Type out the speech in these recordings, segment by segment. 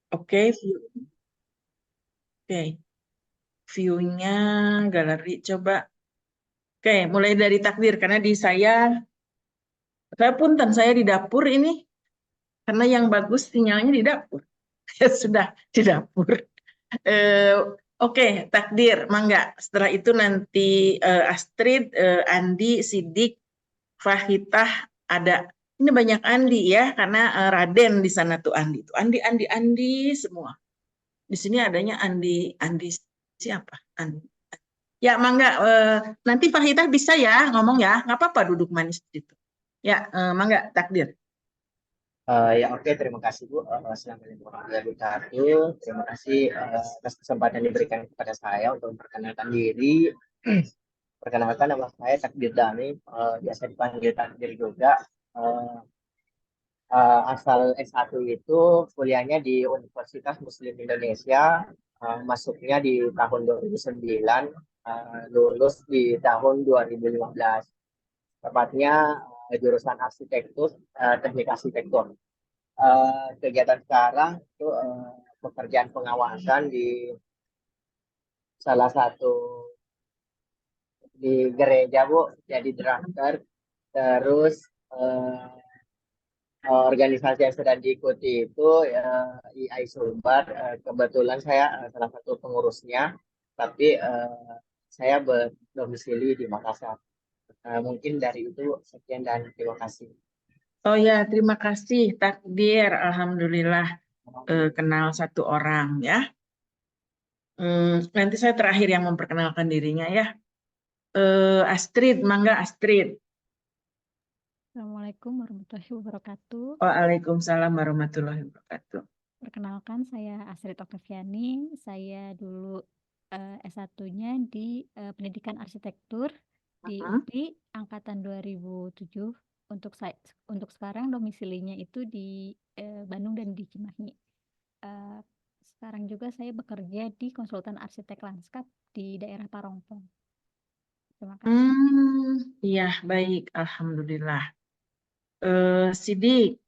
Oke, oke. View-nya galeri coba. Oke, mulai dari takdir karena di saya punten saya di dapur ini karena yang bagus sinyalnya di dapur. Ya sudah di dapur. Eh, oke, takdir, mangga. Setelah itu nanti Astrid, Andi, Sidik, Fahitah ada. Ini banyak Andi ya, karena Raden di sana tuh Andi. Tuh Andi, Andi, Andi semua. Di sini adanya Andi, Andi siapa? Andi. Ya, mangga. Nanti Fahitah bisa ya ngomong ya, nggak apa-apa duduk manis gitu. Ya, mangga takdir. Ya oke, terima kasih Bu. Assalamualaikum warahmatullahi wabarakatuh. Terima kasih atas kesempatan diberikan kepada saya untuk memperkenalkan diri. Perkenalkan, nama saya Takdir Dani, biasa dipanggil Takdir juga. Eh, Asal S1 itu kuliahnya di Universitas Muslim Indonesia, masuknya di tahun 2009, lulus di tahun 2015. Tepatnya jurusan arsitektur, teknik arsitektur. Kegiatan sekarang itu pekerjaan pengawasan di salah satu di gereja Bu, jadi drafter. Terus eh, organisasi yang sedang diikuti itu IAI Sulbar. Kebetulan saya salah satu pengurusnya, tapi saya berdomisili di Makassar. Mungkin dari itu sekian dan terima kasih. Oh ya, terima kasih takdir. Alhamdulillah kenal satu orang ya. Nanti saya terakhir yang memperkenalkan dirinya ya. Astrid, mangga Astrid. Assalamualaikum warahmatullahi wabarakatuh. Waalaikumsalam warahmatullahi wabarakatuh. Perkenalkan, saya Astrid Oktaviani. Saya dulu S1-nya di Pendidikan Arsitektur di UPI angkatan 2007. Untuk sekarang domisilinya itu di Bandung dan di Cimahi. Sekarang juga saya bekerja di konsultan arsitek lanskap di daerah Parongpong. Terima kasih. Iya, baik. Alhamdulillah. Sidik.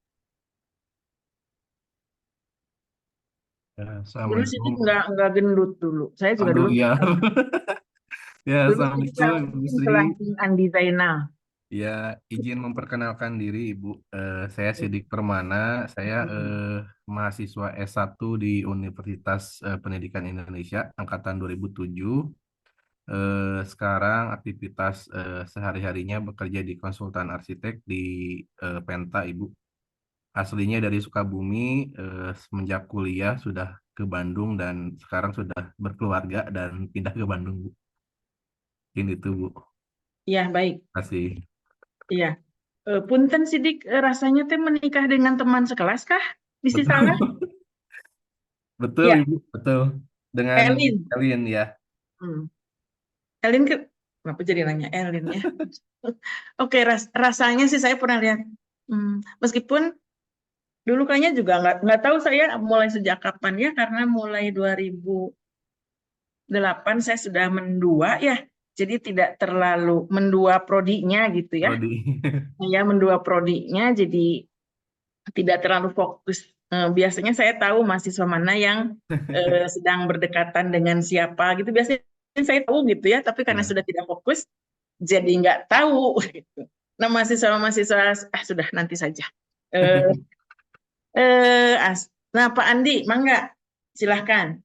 Dulu Sidik Assalamualaikum. nggak gendut dulu. Saya juga Aduh, dulu. ya. Ya, Dulu Sidik Assalamualaikum, Ibu Sri. langsung Andi Zainal. Ya, izin memperkenalkan diri, Ibu. Saya Sidik Permana. Saya mahasiswa S1 di Universitas Pendidikan Indonesia, Angkatan 2007. Sekarang aktivitas sehari-harinya bekerja di konsultan arsitek di Penta, Ibu. Aslinya dari Sukabumi, semenjak kuliah sudah ke Bandung dan sekarang sudah berkeluarga dan pindah ke Bandung, Bu. Ini itu, Bu. Iya, baik. Terima kasih. Iya. Punten Sidik, rasanya teh menikah dengan teman sekelas kah? Misi Betul, salah? betul, Ya, Ibu. Betul. Dengan Elin. Elin, ya. Hmm. Elin kenapa jadi nanya Elin ya? Oke, rasanya sih saya pernah lihat. Meskipun dulu kayaknya juga nggak tahu saya mulai sejak kapan ya, karena mulai 2008 saya sudah mendua ya. Jadi tidak terlalu mendua prodinya gitu ya. Rodi. Saya mendua prodinya jadi tidak terlalu fokus. Biasanya saya tahu mahasiswa mana yang sedang berdekatan dengan siapa gitu. Biasanya saya tahu gitu ya, tapi karena Ya. sudah tidak fokus, jadi nggak tahu gitu. Nah, mahasiswa-mahasiswa sudah nanti saja. Eh, nah, Pak Andi, mangga, silahkan.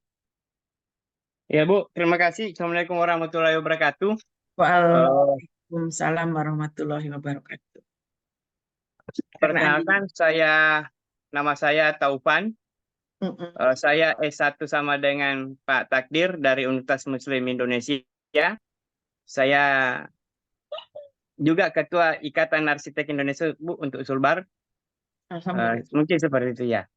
Ya Bu, terima kasih. Assalamualaikum warahmatullahi wabarakatuh. Waalaikumsalam warahmatullahi wabarakatuh. Perkenalkan, nama saya Taufan. Saya S1 sama dengan Pak Takdir dari Universitas Muslim Indonesia. Saya juga Ketua Ikatan Arsitek Indonesia, Bu, untuk Sulbar. Mungkin seperti itu ya.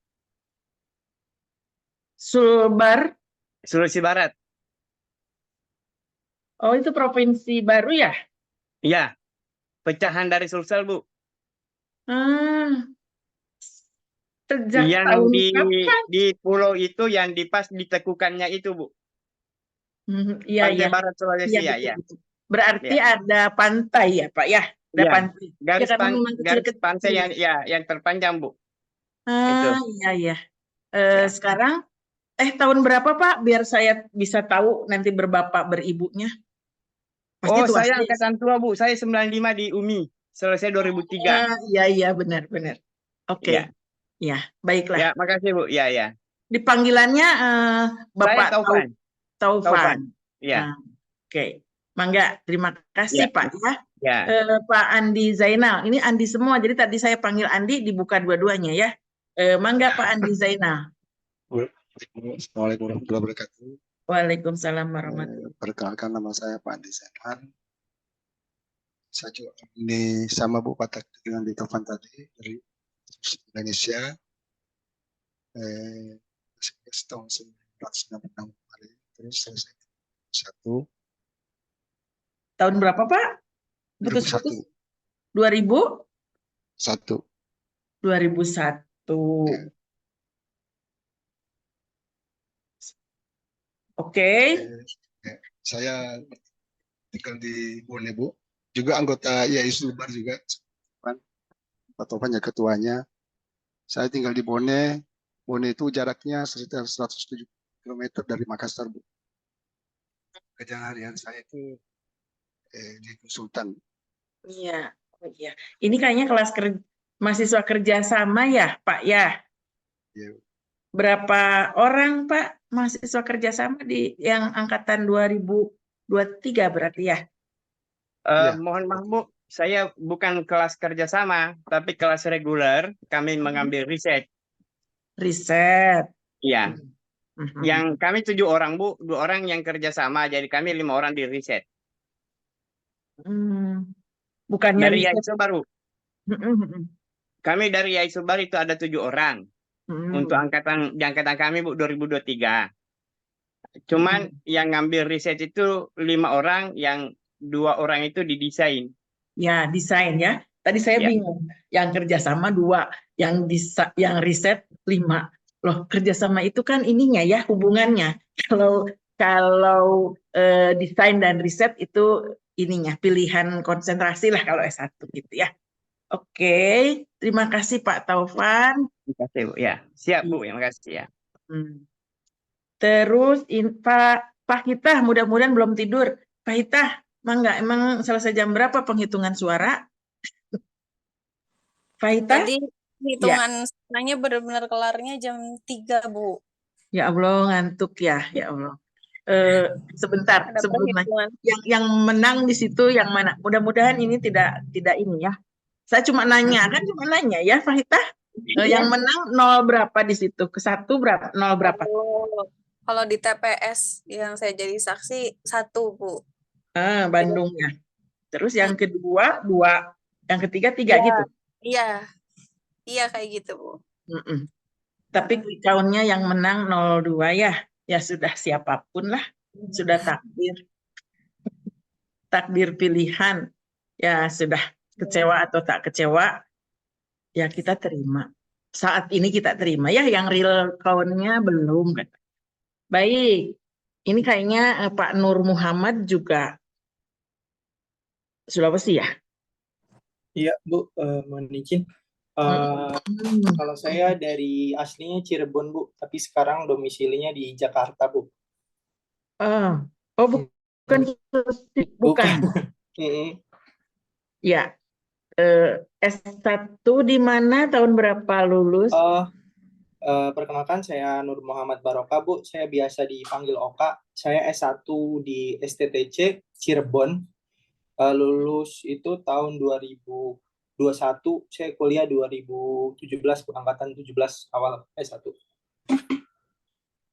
Sulbar, Sulawesi Barat. oh itu provinsi baru ya? Iya, pecahan dari Sulsel, Bu. Sejak Yang tahun kapan? di pulau itu yang pas ditekukannya itu, Bu. Iya, Pantai iya. Barat Sulawesi, Iya, ya, betul, ya. betul. Berarti Ya. ada pantai ya, Pak ya? Ada Ya, pantai. Ya, karena memang garis pantai kecil-kecil. yang terpanjang, Bu. Itu. Iya, iya. Ya. Sekarang tahun berapa Pak? Biar saya bisa tahu nanti berbapak beribunya. Pasti Oh, tua saya sih. angkatan tua, Bu. Saya 95 di UMI. Selesai 2003. Iya benar. Oke. Ya. Ya, baiklah. Ya, makasih, Bu. Ya, ya. Dipanggilannya Saya Bapak Taufan. Taufan. Taufan. Ya. Nah, oke. Mangga, terima kasih Ya. Pak ya. Ya. Pak Andi Zainal. Ini Andi semua. Jadi tadi saya panggil Andi dibuka dua-duanya ya. Mangga Pak Andi Zainal. Assalamualaikum warahmatullahi wabarakatuh. Waalaikumsalam warahmatullahi wabarakatuh. Perkenalkan, nama saya Pak Andi Zainal. Saya juga ini sama Bu Patak dengan di Taufan tadi dari Indonesia. Tahun 1996 kemarin, terus selesai 1 Tahun berapa Pak? Putus-putus. 2000? 1. 2001. Ya. Oke. Saya tinggal di Bone, Bu. Juga anggota IAI Sulbar juga. Pak Taufan ya ketuanya. Saya tinggal di Bone. Bone itu jaraknya sekitar 107 km dari Makassar, Bu. Kerjaan harian saya itu di konsultan. Iya. Oh, iya. Ini kayaknya kelas mahasiswa kerjasama ya, Pak ya? Ya. Berapa orang, Pak, mahasiswa kerjasama di yang angkatan 2023 berarti ya? Ya. Mohon maaf, Bu. Saya bukan kelas kerjasama, tapi kelas reguler. Kami mengambil riset. Riset. Iya. Yang kami 7 orang, Bu. 2 orang yang kerjasama. Jadi kami 5 orang di riset. Bukannya Dari riset. IAI Sulbar, Bu. Kami dari IAI Sulbar itu ada 7 orang. Untuk di angkatan kami, Bu, 2023. Cuman yang ngambil riset itu 5 orang, yang 2 orang itu didesain. Ya, desain ya. Tadi saya bingung. Yang kerjasama 2, yang riset 5. Loh, kerjasama itu kan ininya ya, hubungannya. Kalau desain dan riset itu ininya, pilihan konsentrasi lah kalau S1 gitu ya. Oke, terima kasih Pak Taufan. Terima kasih, Bu. Ya, siap, Bu. Terima kasih ya. Terus Pak Hitah, mudah-mudahan belum tidur. Pak Hitah, emang selesai jam berapa penghitungan suara? Pak Hitah? Tadi hitungan suaranya benar-benar kelarnya jam 3, Bu. Ya Allah, ngantuk ya, ya Allah. Sebentar, Ada sebelumnya perhitungan. yang menang di situ yang mana? Mudah-mudahan ini tidak ini ya. Saya cuma nanya ya, Pak Hitah. Yang menang 0 berapa di situ? Ke 1 berapa? 0 berapa? Kalau di TPS yang saya jadi saksi 1, Bu. Bandung ya. Terus yang kedua 2, yang ketiga 3 gitu. Iya kayak gitu, Bu. Tapi quick count-nya yang menang 02 ya. Ya sudah, siapapun lah. Sudah takdir. Takdir pilihan. Ya sudah, kecewa atau tak kecewa, ya kita terima. Saat ini kita terima ya, yang real count-nya belum kan. Baik. Ini kayaknya Pak Nur Muhammad juga Sulawesi ya? Iya, Bu, mohon izin. Kalau saya dari aslinya Cirebon, Bu, tapi sekarang domisilinya di Jakarta, Bu. Bukan Sulawesi, bukan. Ya. S1 di mana, tahun berapa lulus? Perkenalkan, saya Nur Muhammad Baroka, Bu. Saya biasa dipanggil Oka. Saya S1 di STTC Cirebon. Lulus itu tahun 2021, saya kuliah 2017, angkatan 17 awal S1.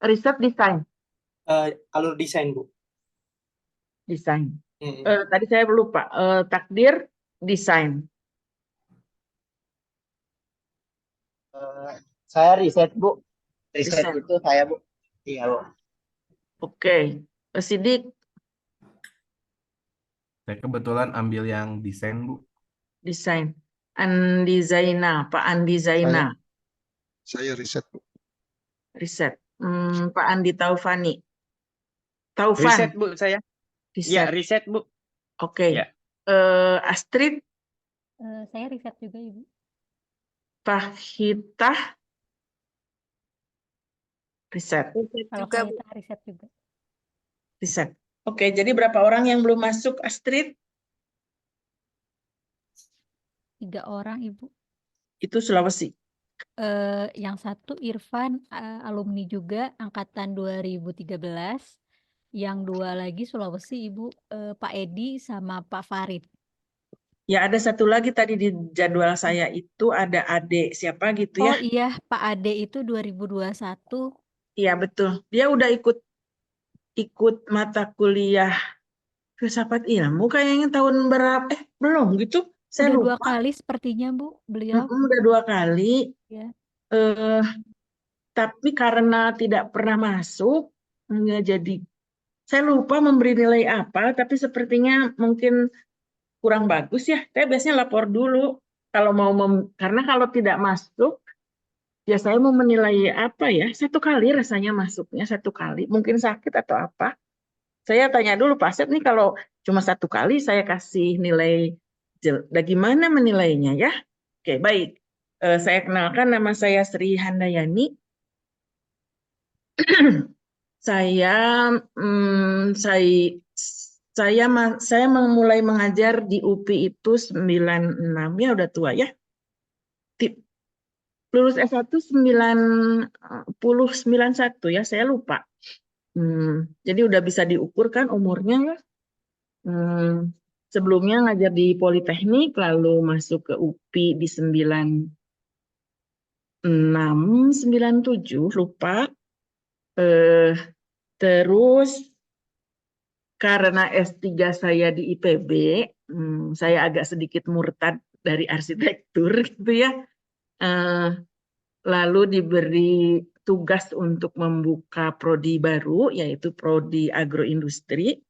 Riset desain? Alur desain, Bu. Desain. Tadi saya lupa, takdir desain. Saya riset, Bu. Riset itu saya, Bu. Iya, Bu. Oke. Sidik? Saya kebetulan ambil yang desain, Bu. Desain. Andi Zaina, Pak Andi Zaina. Saya riset, Bu. Riset. Pak Andi Taufani. Taufan. Riset, Bu, saya. Iya, riset, Bu. Oke. Ya. Astrid? Saya riset juga, Ibu. Pak Hitah? Riset. Riset Kalau juga, Bu. kita riset juga. Riset. Oke, jadi berapa orang yang belum masuk, Astrid? 3 orang, Ibu. Itu Sulawesi. Yang satu Irfan, alumni juga angkatan 2013. Yang 2 lagi Sulawesi, Ibu, Pak Edi sama Pak Farid. Ya, ada satu lagi tadi di jadwal saya itu ada adik siapa gitu ya. Oh iya, Pak Ade itu 2021. Iya, betul. Dia udah ikut mata kuliah filsafat ilmu kayaknya tahun berapa? Belum gitu. Saya Udah 2 lupa. kali sepertinya, Bu, beliau. Udah 2 kali. Ya. Tapi karena tidak pernah masuk, nggak jadi. Saya lupa memberi nilai apa, tapi sepertinya mungkin kurang bagus ya. Saya biasanya lapor dulu kalau mau karena kalau tidak masuk, ya saya mau menilai apa ya? 1 kali rasanya masuknya 1 kali, mungkin sakit atau apa. Saya tanya dulu Pak Asep nih kalau cuma 1 kali saya kasih nilai bagaimana menilainya ya? Oke baik. Saya kenalkan nama saya Sri Handayani. Saya mulai mengajar di UPI itu 96 ya udah tua ya. Lulus S1 91 ya, saya lupa. Jadi udah bisa diukur kan umurnya ya. Sebelumnya ngajar di Politeknik lalu masuk ke UPI di 96 97 lupa. Terus karena S3 saya di IPB, saya agak sedikit murtad dari arsitektur gitu ya. Lalu diberi tugas untuk membuka prodi baru, yaitu prodi agroindustri.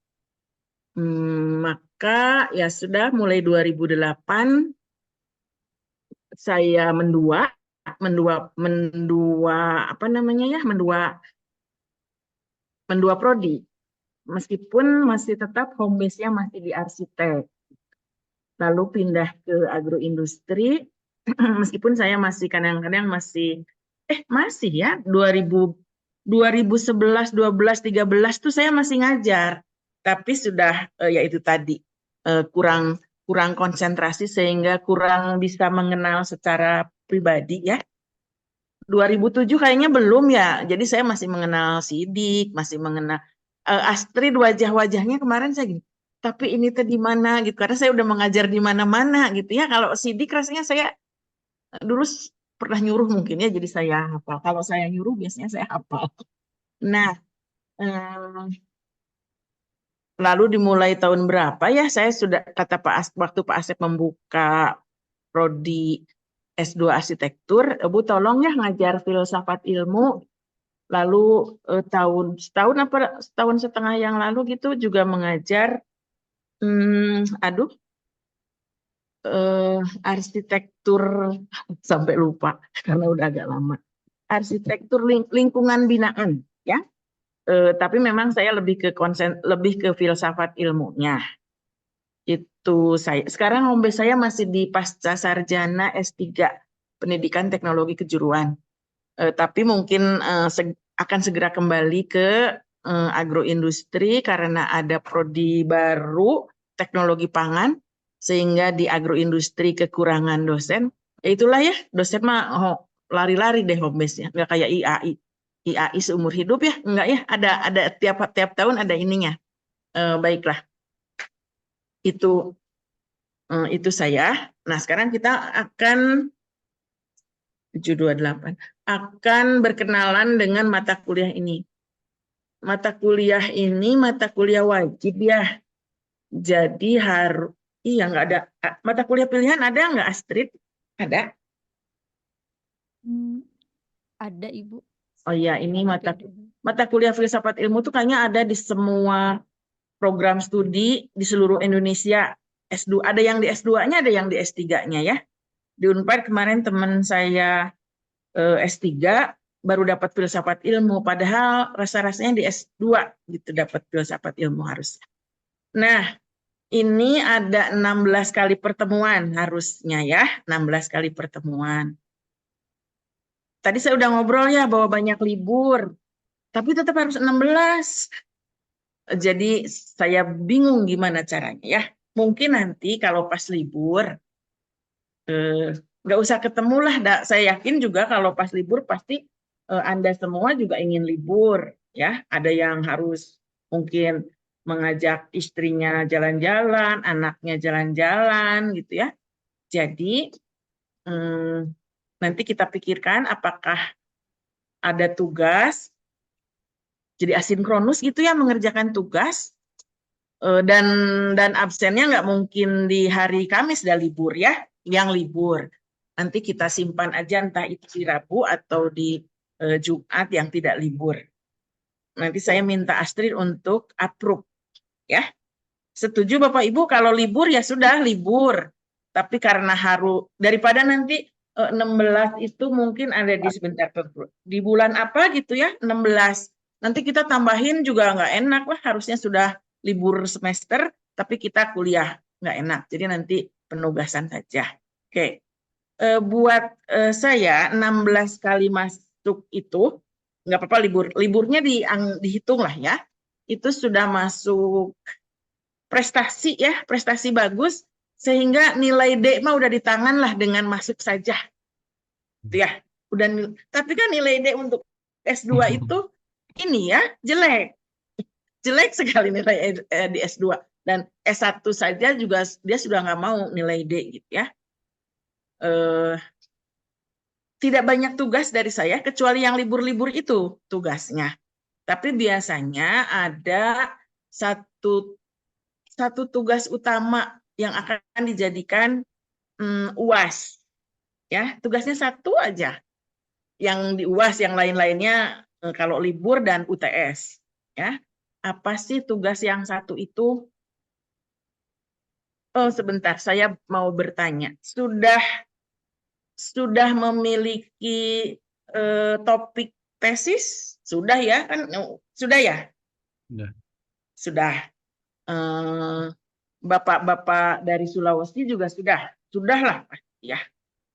Maka ya sudah mulai 2008 saya mendua prodi. Meskipun masih tetap home base-nya masih di arsitek. Lalu pindah ke agroindustri, meskipun saya masih kadang-kadang masih ya 2011, 12, 13 tuh saya masih ngajar. Tapi sudah yaitu tadi kurang konsentrasi sehingga kurang bisa mengenal secara pribadi ya. 2007 kayaknya belum ya. Jadi saya masih mengenal Sidik, masih mengenal Astrid, wajah-wajahnya kemarin saya gini. Tapi ini tuh di mana gitu. Karena saya udah mengajar di mana-mana gitu ya. Kalau Sidik rasanya saya dulu pernah nyuruh mungkin ya, jadi saya hafal. Kalau saya nyuruh biasanya saya hafal. Nah, lalu dimulai tahun berapa ya saya sudah kata waktu Pak Asep membuka prodi S2 arsitektur, Bu tolong ya ngajar filsafat ilmu. Lalu setahun setengah yang lalu gitu juga mengajar arsitektur sampai lupa karena udah agak lama. Arsitektur lingkungan binaan ya. Tapi memang saya lebih ke filsafat ilmunya. Itu saya. Sekarang home base saya masih di Pasca Sarjana S3 Pendidikan Teknologi Kejuruan. Tapi mungkin akan segera kembali ke agroindustri karena ada prodi baru teknologi pangan sehingga di agroindustri kekurangan dosen. Ya itulah ya, dosen mah lari-lari deh home base-nya, nggak kayak IAI. IAI seumur hidup ya, enggak ya, ada tiap tahun ada ininya. Baiklah. Itu saya. Nah, sekarang kita akan 728 akan berkenalan dengan mata kuliah ini. Mata kuliah ini mata kuliah wajib ya. Jadi nggak ada mata kuliah pilihan, ada nggak Astrid? Ada? Ada Ibu. Oh iya, ini mata kuliah filsafat ilmu tuh kayaknya ada di semua program studi di seluruh Indonesia. S2, ada yang di S2-nya, ada yang di S3-nya ya. Di Unpad kemarin teman saya S3 baru dapat filsafat ilmu, padahal rasa-rasanya di S2 gitu dapat filsafat ilmu harusnya. Nah, ini ada 16 kali pertemuan harusnya ya, 16 kali pertemuan. Tadi saya udah ngobrol ya bahwa banyak libur. tapi tetap harus 16. Jadi saya bingung gimana caranya ya. Mungkin nanti kalau pas libur, nggak usah ketemu lah. Saya yakin juga kalau pas libur pasti Anda semua juga ingin libur ya. Ada yang harus mungkin mengajak istrinya jalan-jalan, anaknya jalan-jalan gitu ya. Jadi nanti kita pikirkan apakah ada tugas, jadi asinkronus gitu ya mengerjakan tugas, dan absennya nggak mungkin di hari Kamis dah libur ya, yang libur. Nanti kita simpan aja entah itu di Rabu atau di Jumat yang tidak libur. Nanti saya minta Astrid untuk approve ya. Setuju Bapak Ibu kalau libur ya sudah libur. Tapi karena harus daripada nanti 16 itu mungkin ada di sebentar di bulan apa gitu ya 16. Nanti kita tambahin juga nggak enak lah, harusnya sudah libur semester tapi kita kuliah nggak enak. Jadi nanti penugasan saja. Oke. Buat saya 16 kali masuk itu nggak apa-apa liburnya dihitung lah ya. Itu sudah masuk prestasi ya, prestasi bagus sehingga nilai D mah udah di tangan lah dengan masuk saja. Gitu ya. Tapi kan nilai D untuk S2 itu ini ya, jelek. Jelek sekali nilai di S2 dan S1 saja juga dia sudah nggak mau nilai D gitu ya. Tidak banyak tugas dari saya kecuali yang libur-libur itu tugasnya. Tapi biasanya ada satu tugas utama yang akan dijadikan UAS. Ya, tugasnya satu aja. Yang di UAS, yang lain-lainnya kalau libur dan UTS. Ya, apa sih tugas yang satu itu? Oh, sebentar, saya mau bertanya. Sudah memiliki topik tesis? Sudah ya, kan? Sudah ya? Sudah. Bapak-bapak dari Sulawesi juga sudah lah ya,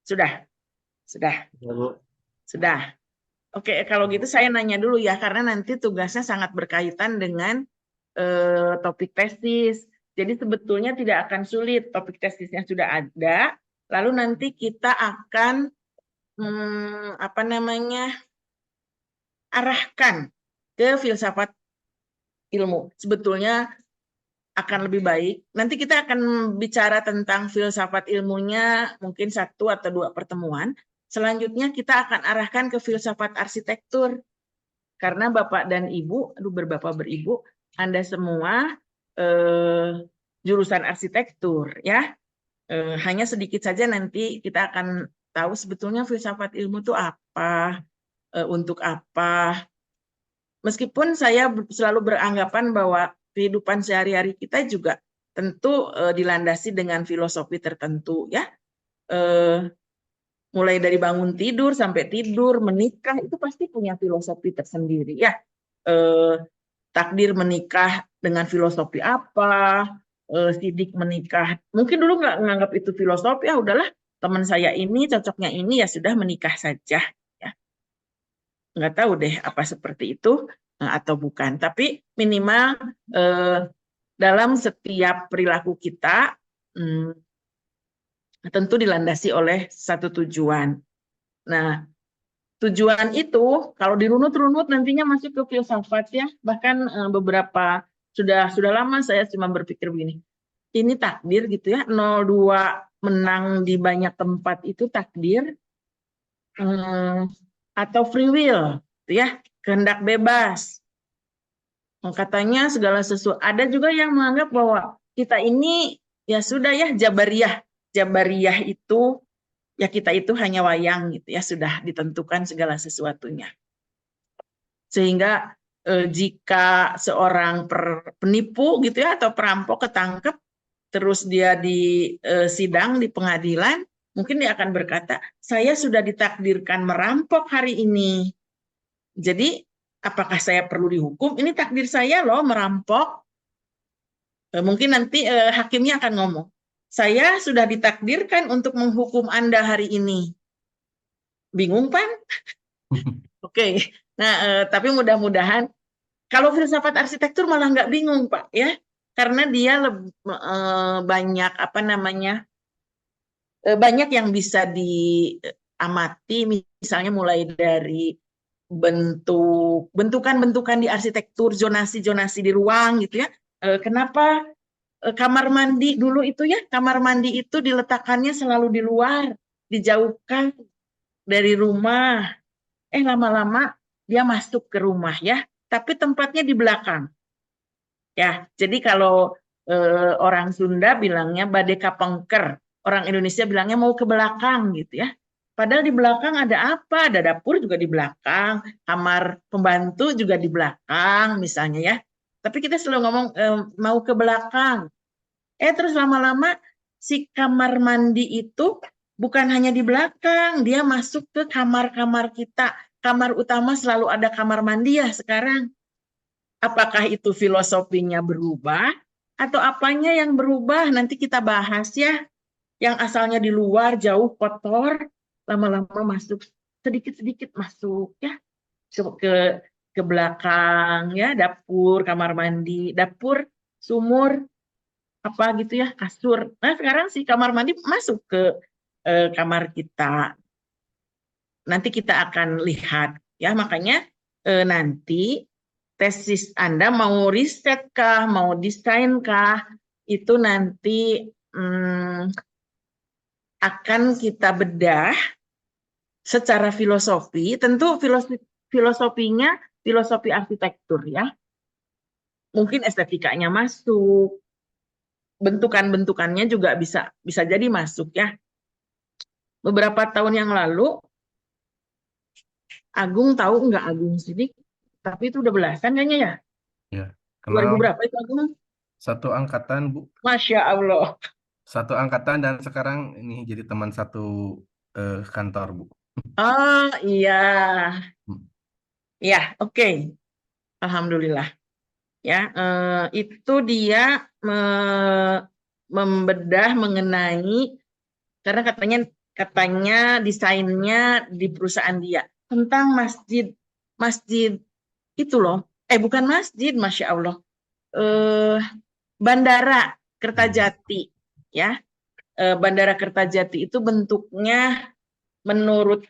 sudah. Oke, kalau gitu saya nanya dulu ya, karena nanti tugasnya sangat berkaitan dengan topik tesis. Jadi sebetulnya tidak akan sulit, topik tesisnya sudah ada. Lalu nanti kita akan arahkan ke filsafat ilmu. Sebetulnya akan lebih baik. Nanti kita akan bicara tentang filsafat ilmunya mungkin 1 atau 2 pertemuan. Selanjutnya kita akan arahkan ke filsafat arsitektur. Karena Bapak dan Ibu, berbapak beribu, Anda semua jurusan arsitektur ya. Hanya sedikit saja nanti kita akan tahu sebetulnya filsafat ilmu itu apa, untuk apa. Meskipun saya selalu beranggapan bahwa kehidupan sehari-hari kita juga tentu dilandasi dengan filosofi tertentu ya. Mulai dari bangun tidur sampai tidur, menikah itu pasti punya filosofi tersendiri ya. Takdir menikah dengan filosofi apa, sidik menikah. Mungkin dulu nggak menganggap itu filosofi, ya udahlah teman saya ini cocoknya ini ya sudah menikah saja. Ya. Nggak tahu deh apa seperti itu atau bukan. Tapi minimal dalam setiap perilaku kita tentu dilandasi oleh satu tujuan. Nah, tujuan itu kalau dirunut-runut nantinya masuk ke filsafat ya. Bahkan beberapa sudah lama saya cuma berpikir begini. Ini takdir gitu ya. 02 menang di banyak tempat itu takdir atau free will gitu ya. Kehendak bebas. Katanya segala sesuatu. Ada juga yang menganggap bahwa kita ini ya sudah ya jabariyah. Jabariyah itu ya kita itu hanya wayang gitu ya, sudah ditentukan segala sesuatunya. Sehingga jika seorang penipu gitu ya atau perampok ketangkep terus dia di sidang di pengadilan, mungkin dia akan berkata, saya sudah ditakdirkan merampok hari ini. Jadi apakah saya perlu dihukum? Ini takdir saya loh merampok. Mungkin nanti hakimnya akan ngomong, saya sudah ditakdirkan untuk menghukum Anda hari ini. Bingung, Pan? Oke, Nah, tapi mudah-mudahan kalau filsafat arsitektur malah nggak bingung, Pak, ya, karena dia banyak apa namanya, banyak yang bisa diamati, misalnya mulai dari bentukan-bentukan di arsitektur, zonasi-zonasi di ruang gitu ya. Kenapa kamar mandi dulu itu ya, kamar mandi itu diletakkannya selalu di luar, dijauhkan dari rumah. Lama-lama dia masuk ke rumah ya, tapi tempatnya di belakang. Ya, jadi kalau orang Sunda bilangnya bade kapengker, orang Indonesia bilangnya mau ke belakang gitu ya. Padahal di belakang ada apa? Ada dapur juga di belakang, kamar pembantu juga di belakang misalnya ya. Tapi kita selalu ngomong mau ke belakang. Terus lama-lama si kamar mandi itu bukan hanya di belakang, dia masuk ke kamar-kamar kita. Kamar utama selalu ada kamar mandi ya sekarang. Apakah itu filosofinya berubah atau apanya yang berubah? Nanti kita bahas ya. Yang asalnya di luar jauh kotor, lama-lama masuk sedikit-sedikit masuk ya ke belakang ya, dapur, kamar mandi, dapur, sumur, apa gitu ya, kasur. Nah, sekarang si kamar mandi masuk ke kamar kita. Nanti kita akan lihat ya, makanya nanti tesis Anda mau riset kah, mau desain kah, itu nanti akan kita bedah secara filosofi, tentu filosofinya filosofi arsitektur ya. Mungkin estetikanya masuk, bentukan-bentukannya juga bisa jadi masuk ya. Beberapa tahun yang lalu, Agung tahu nggak Agung Sidik? Tapi itu udah belasan kayaknya ya. Ya, 2000 kenal berapa itu Agung? satu angkatan, Bu. Masya Allah. Satu angkatan dan sekarang ini jadi teman satu kantor, Bu. Oh iya. Ya, oke. Alhamdulillah. Ya, itu dia membedah mengenai, karena katanya desainnya di perusahaan dia tentang masjid itu loh. Bukan masjid, Masya Allah. Bandara Kertajati ya. Bandara Kertajati itu bentuknya menurut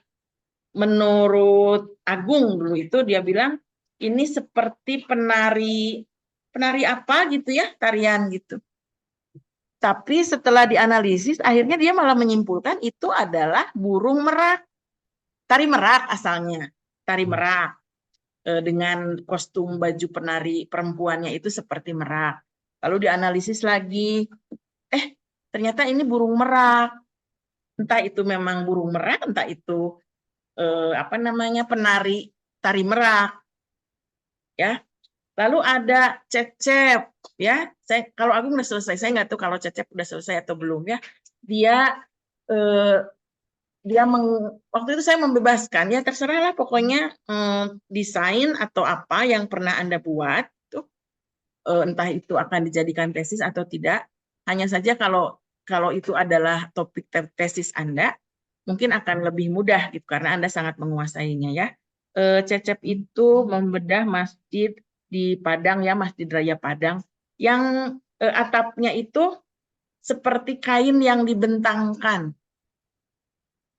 Agung dulu itu dia bilang ini seperti penari apa gitu ya, tarian gitu. Tapi setelah dianalisis akhirnya dia malah menyimpulkan itu adalah burung merak. Tari merak asalnya, tari merak dengan kostum baju penari perempuannya itu seperti merak. Lalu dianalisis lagi, ternyata ini burung merak. Entah itu memang burung merak, entah itu penari tari merak, ya. Lalu ada cecep, ya. Kalau Agung udah selesai, saya nggak tahu kalau cecep udah selesai atau belum ya. Waktu itu saya membebaskan, ya terserahlah pokoknya desain atau apa yang pernah Anda buat, tuh, entah itu akan dijadikan tesis atau tidak. Hanya saja kalau itu adalah topik tesis Anda, mungkin akan lebih mudah gitu karena Anda sangat menguasainya ya. Cecep itu membedah masjid di Padang ya, Masjid Raya Padang, yang atapnya itu seperti kain yang dibentangkan.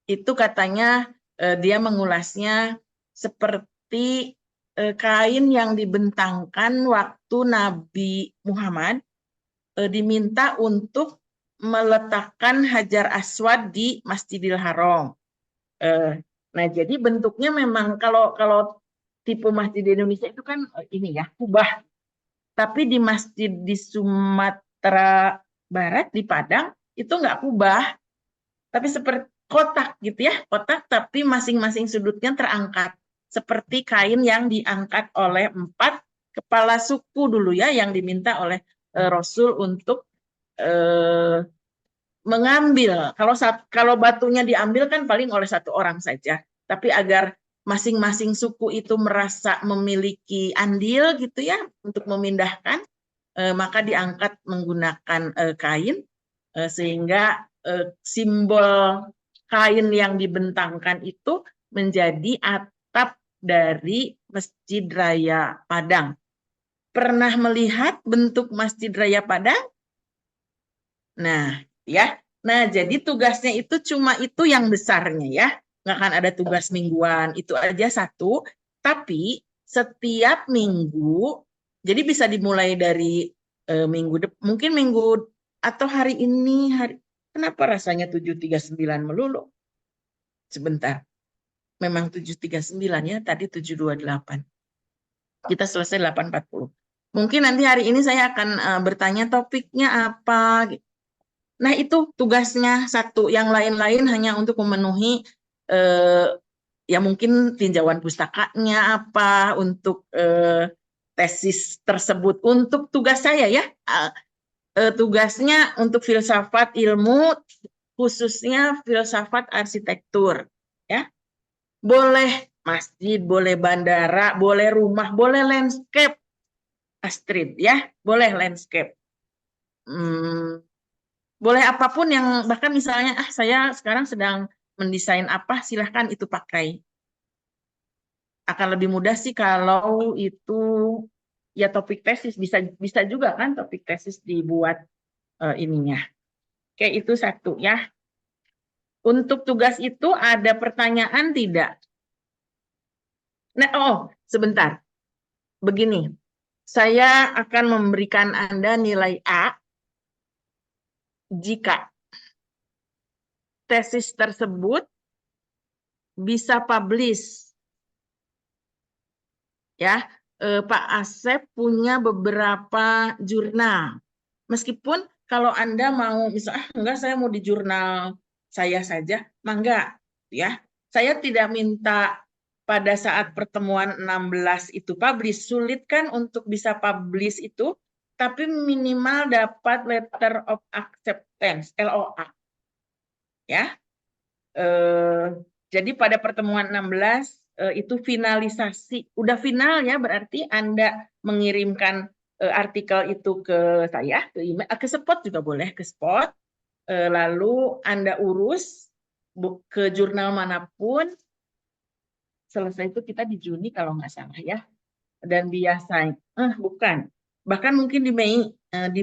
Itu katanya dia mengulasnya seperti kain yang dibentangkan waktu Nabi Muhammad diminta untuk meletakkan Hajar Aswad di Masjidil Haram. Nah, jadi bentuknya memang kalau tipe masjid di Indonesia itu kan ini ya, kubah. Tapi di masjid di Sumatera Barat, di Padang, itu nggak kubah. Tapi seperti kotak gitu ya, kotak tapi masing-masing sudutnya terangkat. Seperti kain yang diangkat oleh 4 kepala suku dulu ya, yang diminta oleh Rasul untuk mengambil. Kalau batunya diambil kan paling oleh 1 orang saja. Tapi agar masing-masing suku itu merasa memiliki andil gitu ya untuk memindahkan, maka diangkat menggunakan kain sehingga simbol kain yang dibentangkan itu menjadi atap dari Masjid Raya Padang. Pernah melihat bentuk Masjid Raya Padang? Nah, ya. Nah, jadi tugasnya itu cuma itu yang besarnya ya. Nggak akan ada tugas mingguan, itu aja satu. Tapi setiap minggu, jadi bisa dimulai dari mungkin minggu atau hari ini, kenapa rasanya 739 melulu? Sebentar. Memang 739 ya, tadi 728. Kita selesai 8.40. Mungkin nanti hari ini saya akan bertanya topiknya apa. Nah, itu tugasnya satu. Yang lain-lain hanya untuk memenuhi ya mungkin tinjauan pustakanya apa, untuk tesis tersebut. Untuk tugas saya ya, tugasnya untuk filsafat ilmu, khususnya filsafat arsitektur. Ya, boleh masjid, boleh bandara, boleh rumah, boleh landscape, Astrid ya, boleh landscape. Boleh apapun yang, bahkan misalnya saya sekarang sedang mendesain apa, silahkan itu pakai. Akan lebih mudah sih kalau itu ya topik tesis, bisa juga kan topik tesis dibuat ininya. Oke, itu satu ya. Untuk tugas itu ada pertanyaan tidak? Nah, oh, sebentar. Begini, saya akan memberikan Anda nilai A jika tesis tersebut bisa publish. Ya, Pak Asep punya beberapa jurnal. Meskipun kalau Anda mau misalnya enggak, saya mau di jurnal saya saja, mangga ya. Saya tidak minta pada saat pertemuan 16 itu publish, sulit kan untuk bisa publish itu, tapi minimal dapat letter of acceptance, LOA. Ya. Jadi pada pertemuan 16 itu finalisasi, udah final ya, berarti Anda mengirimkan artikel itu ke saya, ke email, ke Spot juga boleh, ke Spot, lalu Anda urus ke jurnal manapun, selesai itu kita di Juni kalau nggak salah ya, dan biasanya, bukan, bahkan mungkin di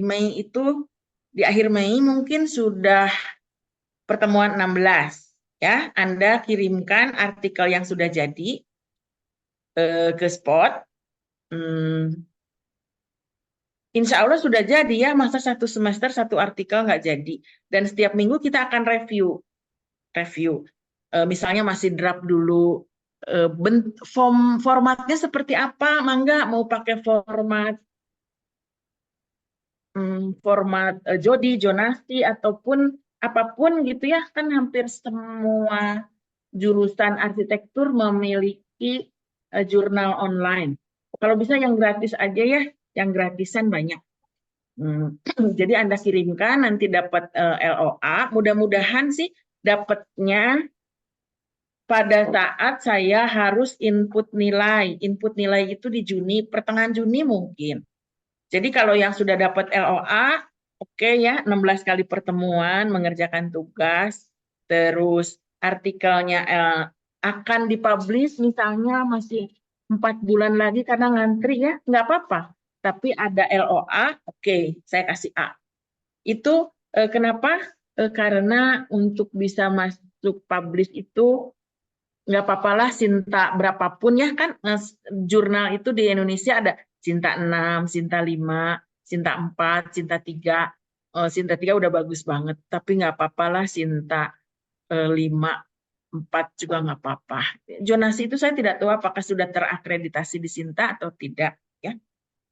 Mei itu, di akhir Mei mungkin sudah pertemuan 16. Ya, Anda kirimkan artikel yang sudah jadi ke Spot. Insya Allah sudah jadi ya, masa satu semester satu artikel nggak jadi. Dan setiap minggu kita akan review. Misalnya masih draft dulu. Formatnya seperti apa? Mangga mau pakai format Jody, Jonasi, ataupun apapun gitu ya, kan hampir semua jurusan arsitektur memiliki jurnal online. Kalau bisa yang gratis aja ya, yang gratisan banyak. Jadi Anda kirimkan, nanti dapat LOA. Mudah-mudahan sih dapatnya pada saat saya harus input nilai. Input nilai itu di Juni, pertengahan Juni mungkin. Jadi kalau yang sudah dapat LOA, oke ya, 16 kali pertemuan, mengerjakan tugas, terus artikelnya akan dipublish misalnya masih 4 bulan lagi karena ngantri ya, nggak apa-apa. Tapi ada LOA, oke, saya kasih A. Itu kenapa? Karena untuk bisa masuk publish itu nggak apa-apalah Sinta berapapun ya, kan jurnal itu di Indonesia ada Sinta 6, Sinta 5, Sinta 4, Sinta 3. Sinta 3 udah bagus banget, tapi nggak apa-apalah Sinta 5, 4 juga nggak apa-apa. Jonasi itu saya tidak tahu apakah sudah terakreditasi di Sinta atau tidak ya.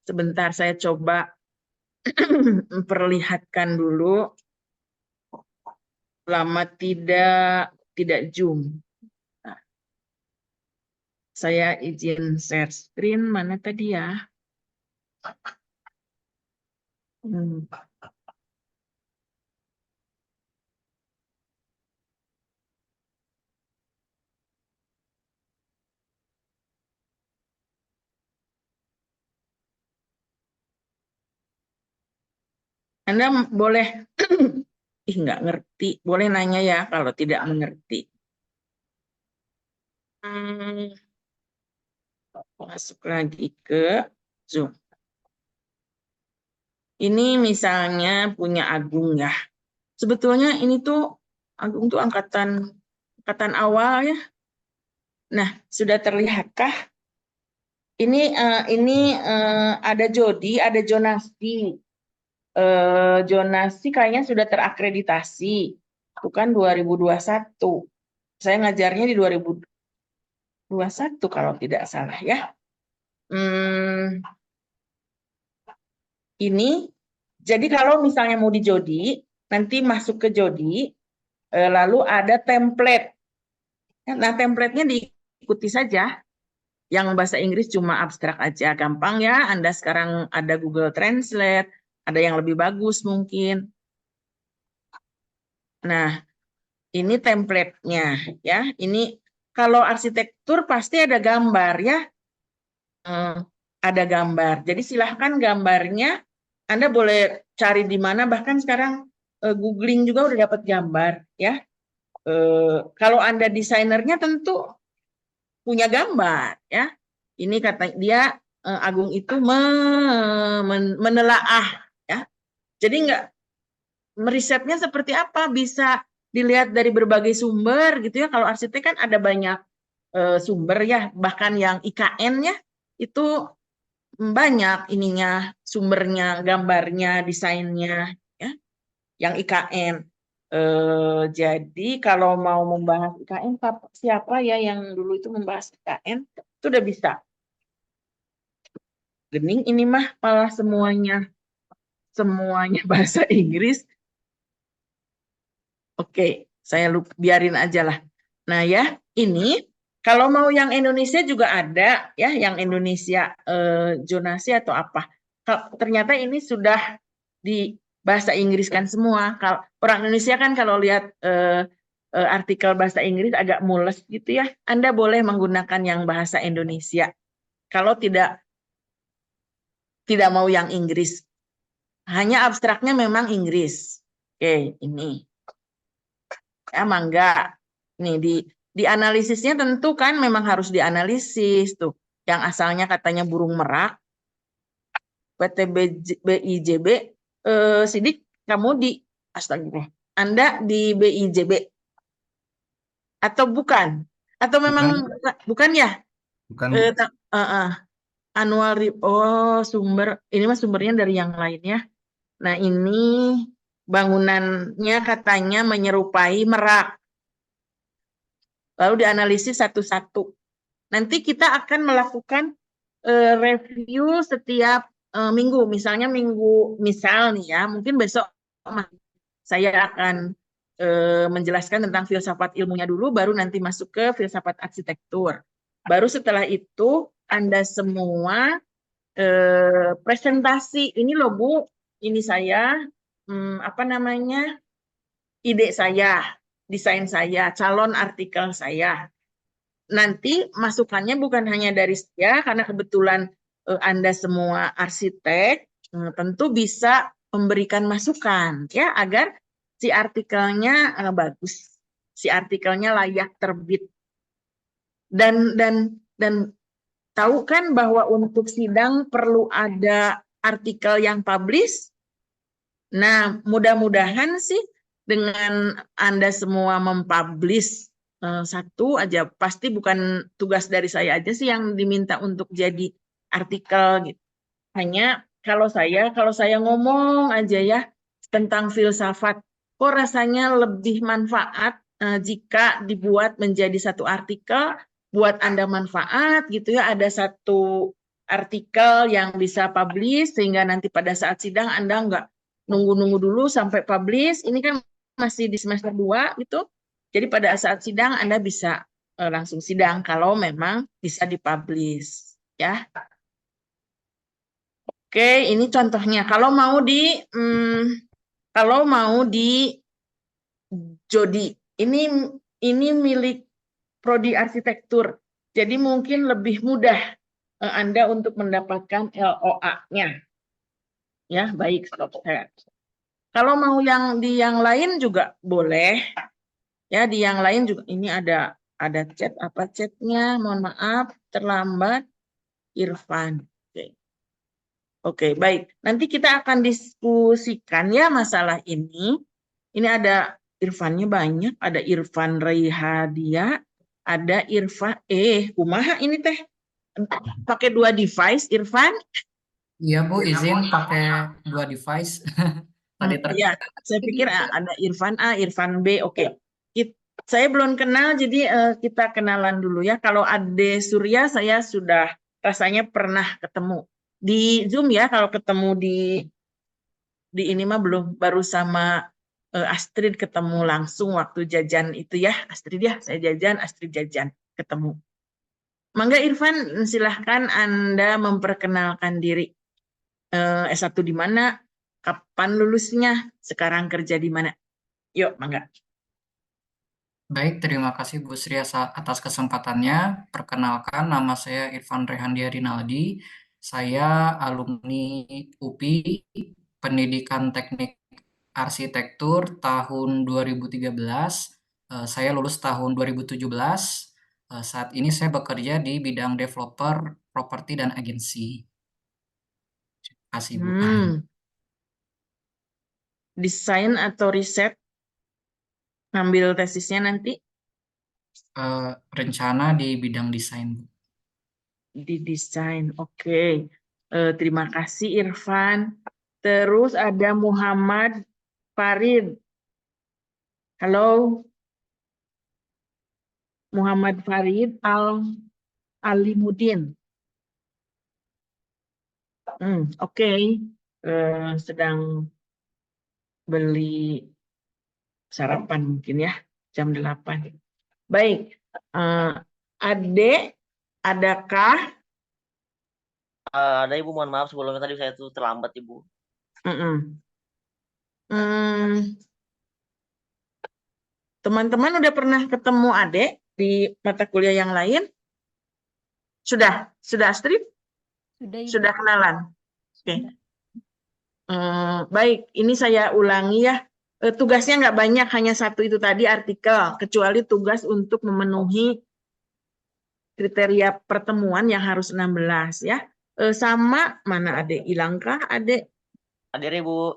Sebentar saya coba memperlihatkan dulu. Lama tidak Zoom. Saya izin share screen, mana tadi ya? Anda boleh, nggak ngerti, boleh nanya ya kalau tidak mengerti. Masuk lagi ke Zoom. Ini misalnya punya Agung ya. Sebetulnya ini tuh Agung tuh angkatan awal ya. Nah, sudah terlihatkah? Ini ada Jody, ada Jonasi. Jonasi kayaknya sudah terakreditasi. Itu kan 2021. Saya ngajarnya di 2021 kalau tidak salah ya. Ini, jadi kalau misalnya mau di Jody, nanti masuk ke Jody, lalu ada template. Nah, template-nya diikuti saja. Yang bahasa Inggris cuma abstrak aja, gampang ya. Anda sekarang ada Google Translate, ada yang lebih bagus mungkin. Nah, ini template-nya ya. Ini kalau arsitektur pasti ada gambar ya. Ada gambar. Jadi silahkan gambarnya Anda boleh cari di mana, bahkan sekarang googling juga udah dapat gambar ya. Kalau Anda desainernya tentu punya gambar ya. Ini kata dia Agung itu menelaah ya. Jadi enggak merisetnya seperti apa, bisa dilihat dari berbagai sumber gitu ya. Kalau arsitek kan ada banyak sumber ya, bahkan yang IKN ya itu banyak ininya, sumbernya, gambarnya, desainnya ya, yang IKN. Jadi kalau mau membahas IKN, siapa ya yang dulu itu membahas IKN, itu udah bisa. Gening ini mah malah semuanya bahasa Inggris. Oke, saya biarin aja lah. Nah ya, ini kalau mau yang Indonesia juga ada ya, yang Indonesia zonasi atau apa. Ternyata ini sudah di bahasa Inggris kan semua. Kalau orang Indonesia kan kalau lihat artikel bahasa Inggris agak mules gitu ya. Anda boleh menggunakan yang bahasa Indonesia. Kalau tidak mau yang Inggris. Hanya abstraknya memang Inggris. Oke, ini. Ya, mangga. Nih di analisisnya tentu kan memang harus dianalisis tuh. Yang asalnya katanya burung merak, BIJB, Sidik kamu di astagfirullah. Anda di BIJB atau bukan? Atau memang bukan ya? Bukan. Annual sumber ini mah sumbernya dari yang lain ya. Nah, ini bangunannya katanya menyerupai merak. Lalu dianalisis satu-satu. Nanti kita akan melakukan review setiap minggu. Misalnya misal nih ya, mungkin besok saya akan menjelaskan tentang filsafat ilmunya dulu, baru nanti masuk ke filsafat arsitektur. Baru setelah itu Anda semua presentasi. Ini loh Bu, ini saya, ide saya, desain saya, calon artikel saya. Nanti masukannya bukan hanya dari saya, karena kebetulan Anda semua arsitek, tentu bisa memberikan masukan ya agar si artikelnya bagus, si artikelnya layak terbit. Dan tahu kan bahwa untuk sidang perlu ada artikel yang publish. Nah, mudah-mudahan sih dengan Anda semua mempublish satu aja, pasti bukan tugas dari saya aja sih yang diminta untuk jadi artikel gitu. Hanya kalau saya ngomong aja ya tentang filsafat, kok rasanya lebih manfaat jika dibuat menjadi satu artikel buat Anda manfaat gitu ya, ada satu artikel yang bisa publish sehingga nanti pada saat sidang Anda nggak nunggu-nunggu dulu sampai publish. Ini kan masih di semester 2 gitu. Jadi pada saat sidang Anda bisa langsung sidang kalau memang bisa dipublish ya. Oke, ini contohnya. Kalau mau di Jody, ini milik prodi arsitektur. Jadi mungkin lebih mudah Anda untuk mendapatkan LOA-nya. Ya, baik, stop share. Kalau mau yang di yang lain juga boleh. Ya, di yang lain juga ini ada chat, apa chatnya? Mohon maaf, terlambat. Irfan. Oke, baik. Nanti kita akan diskusikan ya masalah ini. Ini ada Irfannya banyak, ada Irfan Raihadia, ada Irfan, kumaha ini teh? Pakai 2 device, Irfan? Iya Bu, izin pakai 2 device. Tadi Ya, saya pikir ada Irfan A, Irfan B. Oke. Saya belum kenal, jadi kita kenalan dulu ya. Kalau Ade Surya, saya sudah rasanya pernah ketemu. Di Zoom ya, kalau ketemu di ini mah belum, baru sama Astrid ketemu langsung waktu jajan itu ya. Astrid ya, saya jajan, Astrid jajan, ketemu. Mangga Irfan, silahkan Anda memperkenalkan diri. S1 di mana? Kapan lulusnya? Sekarang kerja di mana? Yuk, mangga. Baik, terima kasih Bu Sri atas kesempatannya. Perkenalkan, nama saya Irfan Rehandia Rinaldi. Saya alumni UPI, Pendidikan Teknik Arsitektur tahun 2013. Saya lulus tahun 2017. Saat ini saya bekerja di bidang developer, properti, dan agensi. Terima kasih Bu. Desain atau riset? Ngambil tesisnya nanti? Rencana di bidang desain. Di desain, oke. Terima kasih Irfan. Terus ada Muhammad Farid. Halo. Muhammad Farid Alimuddin. Oke. Sedang beli sarapan mungkin ya, jam 8. Baik. Ade, adakah? Ada Ibu, mohon maaf sebelumnya tadi saya tuh terlambat Ibu. Teman-teman udah pernah ketemu Ade di mata kuliah yang lain? Sudah Astrid? Sudah, Ibu. Sudah kenalan? Oke. Baik, ini saya ulangi ya. Tugasnya nggak banyak, hanya 1 itu tadi artikel, kecuali tugas untuk memenuhi kriteria pertemuan yang harus 16 ya. Sama mana Ade? Hilangkah Ade? Hadir Ibu.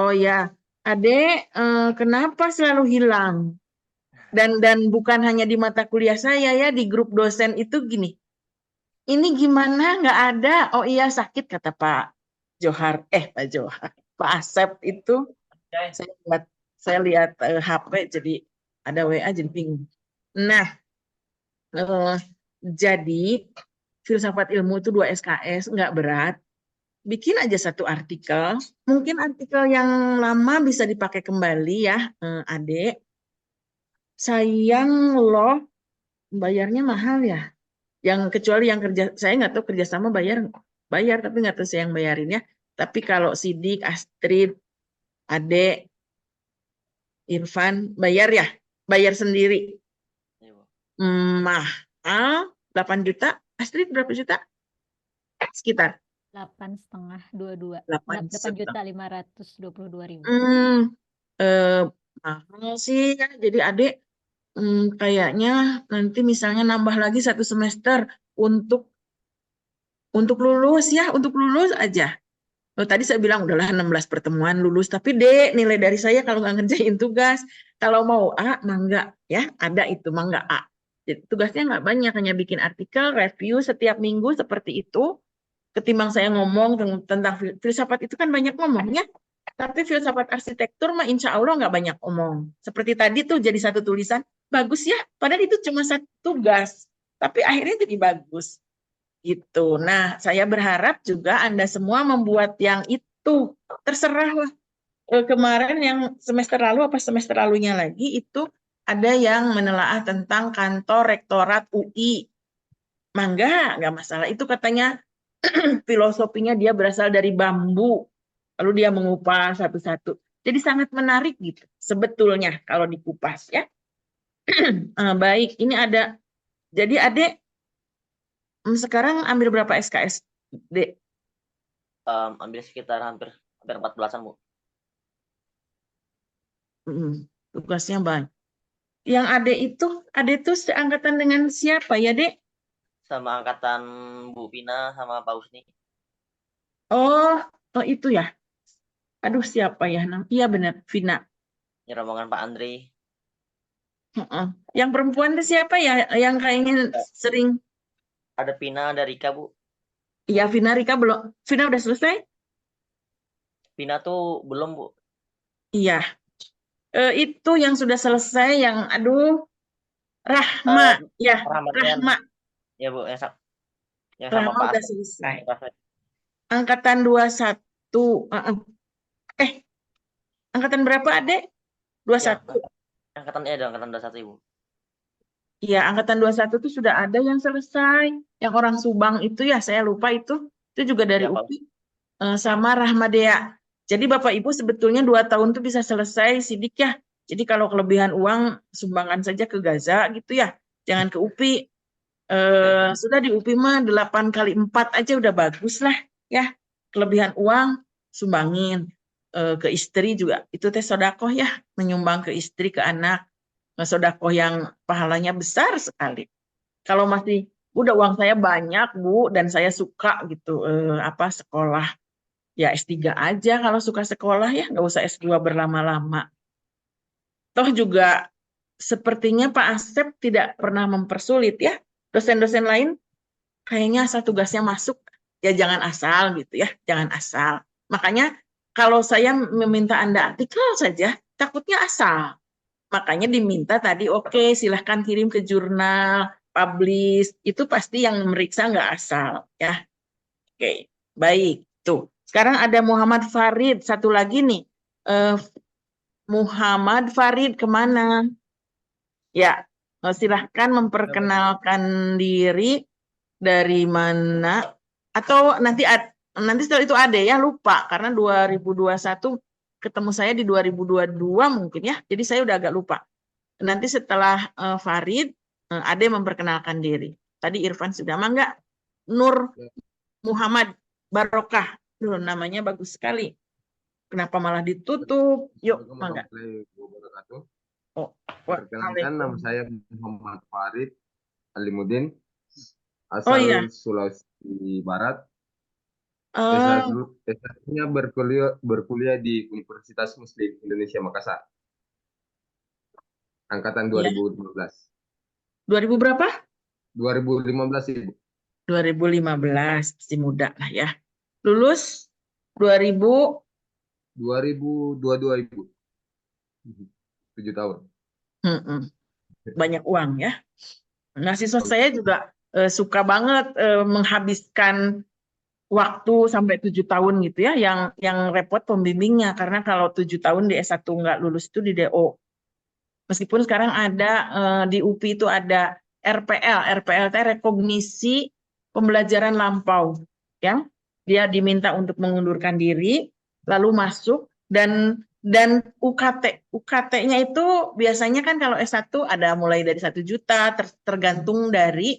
Oh ya, Ade kenapa selalu hilang? Dan bukan hanya di mata kuliah saya ya, di grup dosen itu gini. Ini gimana nggak ada? Oh iya sakit kata Pak Johar. Pak Johar. Pak Asep itu. Saya lihat HP jadi ada WA jadi bingung. Nah, jadi filsafat ilmu itu 2 SKS, nggak berat. Bikin aja 1 artikel. Mungkin artikel yang lama bisa dipakai kembali ya, Adik. Sayang loh, bayarnya mahal ya. Yang kecuali yang kerja, saya nggak tahu kerjasama bayar tapi nggak tahu saya yang bayarin ya. Tapi kalau Sidik, Astrid, Ade, Irfan bayar ya, bayar sendiri. Mahal, 8 juta. Astrid berapa juta? Sekitar 8,5, 22. 8.522.000. 8.522.000. Mahal sih ya. Jadi Adik kayaknya nanti misalnya nambah lagi 1 semester untuk lulus ya, untuk lulus aja. Tadi saya bilang udahlah 16 pertemuan lulus, tapi nilai dari saya kalau nggak ngerjain tugas. Kalau mau A, mangga ya, ada itu mangga A. Jadi, tugasnya nggak banyak, hanya bikin artikel, review setiap minggu seperti itu. Ketimbang saya ngomong tentang filsafat itu kan banyak ngomongnya. Tapi filsafat arsitektur mah insya Allah nggak banyak omong. Seperti tadi tuh jadi 1 tulisan, bagus ya. Padahal itu cuma 1 tugas. Tapi akhirnya jadi bagus. Gitu. Nah, saya berharap juga Anda semua membuat yang itu. Terserah lah. Kemarin yang semester lalu apa semester lalunya lagi itu ada yang menelaah tentang kantor rektorat UI. Mangga, nggak masalah. Itu katanya filosofinya dia berasal dari bambu. Lalu dia mengupas satu-satu. Jadi sangat menarik gitu sebetulnya kalau dikupas ya. Baik, ini ada. Jadi Adek sekarang ambil berapa SKS, Dek? Ambil sekitar hampir 14-an, Bu. Tugasnya banyak. Yang Adek itu seangkatan dengan siapa ya, Dek? sama angkatan Bu Vina sama Pak Husni. Oh, itu ya. Aduh, siapa ya? Iya benar, Vina. Ya, rombongan Pak Andri. Heeh. Yang perempuan itu siapa ya? Yang kayaknya sering. Ada Vina, ada Rika, Bu. Iya, Vina, Rika belum. Vina udah selesai? Vina tuh belum, Bu. Iya. Itu yang sudah selesai, yang aduh, Rahma. Ya, Rahmatian. Rahma. Ya, Bu, yang sama Rahma Pak udah Asep. selesai. Pak Asep. Angkatan 21. Angkatan berapa, Adek? 21. Angkatan 21, Ibu. Iya, angkatan 21 itu sudah ada yang selesai. Yang orang Subang itu ya, saya lupa itu. Itu juga dari Ya, Pak. UPI. Sama Rahmadea. Jadi Bapak Ibu sebetulnya 2 tahun itu bisa selesai sidik ya. Jadi kalau kelebihan uang, sumbangkan saja ke Gaza gitu ya. Jangan ke UPI. Sudah di UPI mah 8 kali 4 aja udah bagus lah ya. Kelebihan uang, sumbangin. Ke istri juga. Itu teh sodakoh ya. Menyumbang ke istri, ke anak. Sodakoh yang pahalanya besar sekali. Kalau masih, udah uang saya banyak Bu, dan saya suka gitu, sekolah. Ya S3 aja kalau suka sekolah ya, nggak usah S2 berlama-lama. Toh juga sepertinya Pak Asep tidak pernah mempersulit ya. Dosen-dosen lain kayaknya asal tugasnya masuk, ya jangan asal gitu ya, jangan asal. Makanya kalau saya meminta Anda artikel saja, takutnya asal. Makanya diminta tadi, oke, silahkan kirim ke jurnal, publish, itu pasti yang memeriksa nggak asal ya. Oke, baik. Tuh, sekarang ada Muhammad Farid, satu lagi nih. Muhammad Farid kemana? Ya, silahkan memperkenalkan diri dari mana. Atau nanti setelah itu ada ya, lupa. Karena 2021 ketemu saya di 2022 mungkin ya. Jadi saya udah agak lupa. Nanti setelah Farid, Ade memperkenalkan diri. Tadi Irfan sudah, mangga. Nur Muhammad Barokah. Duh, namanya bagus sekali. Kenapa malah ditutup? Yuk, mangga. Oh, perkenalkan, nama saya Muhammad Farid Alimuddin, Oh asal iya. Sulawesi Barat. S1-nya berkuliah di Universitas Muslim Indonesia Makassar. Angkatan 2015. 2000 berapa? 2015, Ibu. 2015, masih muda lah ya. Lulus 2022, Ibu. 7 tahun. Banyak uang ya. Mahasiswa saya juga suka banget menghabiskan waktu sampai 7 tahun gitu ya. Yang repot pembimbingnya, karena kalau 7 tahun di S1 nggak lulus itu di DO. Meskipun sekarang ada di UPI itu ada RPL itu rekognisi pembelajaran lampau, ya. Dia diminta untuk mengundurkan diri, lalu masuk, dan UKT-nya itu biasanya kan kalau S1 ada mulai dari 1 juta, tergantung dari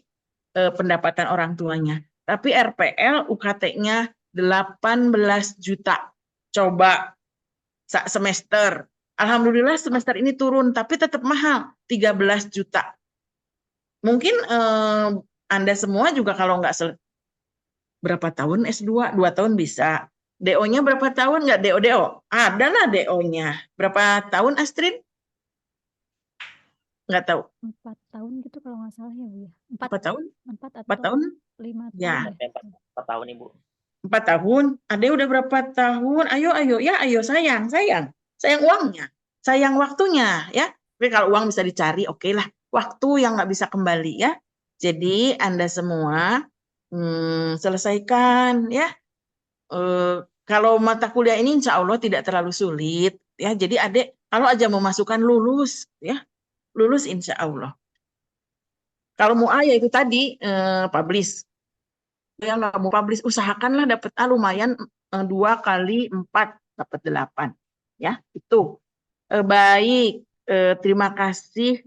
pendapatan orang tuanya. Tapi RPL UKT-nya 18 juta. Coba semester. Alhamdulillah semester ini turun, tapi tetap mahal, 13 juta. Mungkin Anda semua juga kalau nggak berapa tahun S2? 2 tahun bisa. DO-nya berapa tahun? Nggak DO? Adalah DO-nya. Berapa tahun, Astrid? Nggak tahu. 4 tahun gitu kalau nggak salah ya Bu ya. 4 tahun? 4 4 tahun? 5 tahun Ya. 4 tahun, Ibu. 4 tahun. Ade udah berapa tahun? Ayo ya, ayo sayang uangnya, sayang waktunya ya. Tapi kalau uang bisa dicari, oke lah. Waktu yang nggak bisa kembali ya. Jadi Anda semua selesaikan ya. Kalau mata kuliah ini insya Allah tidak terlalu sulit ya. Jadi adik kalau aja memasukkan lulus ya, lulus insya Allah. Kalau mau ya itu tadi publish. Yang nggak mau publish, usahakanlah dapat lumayan 2 kali 4 dapat 8 ya. Itu baik. Terima kasih.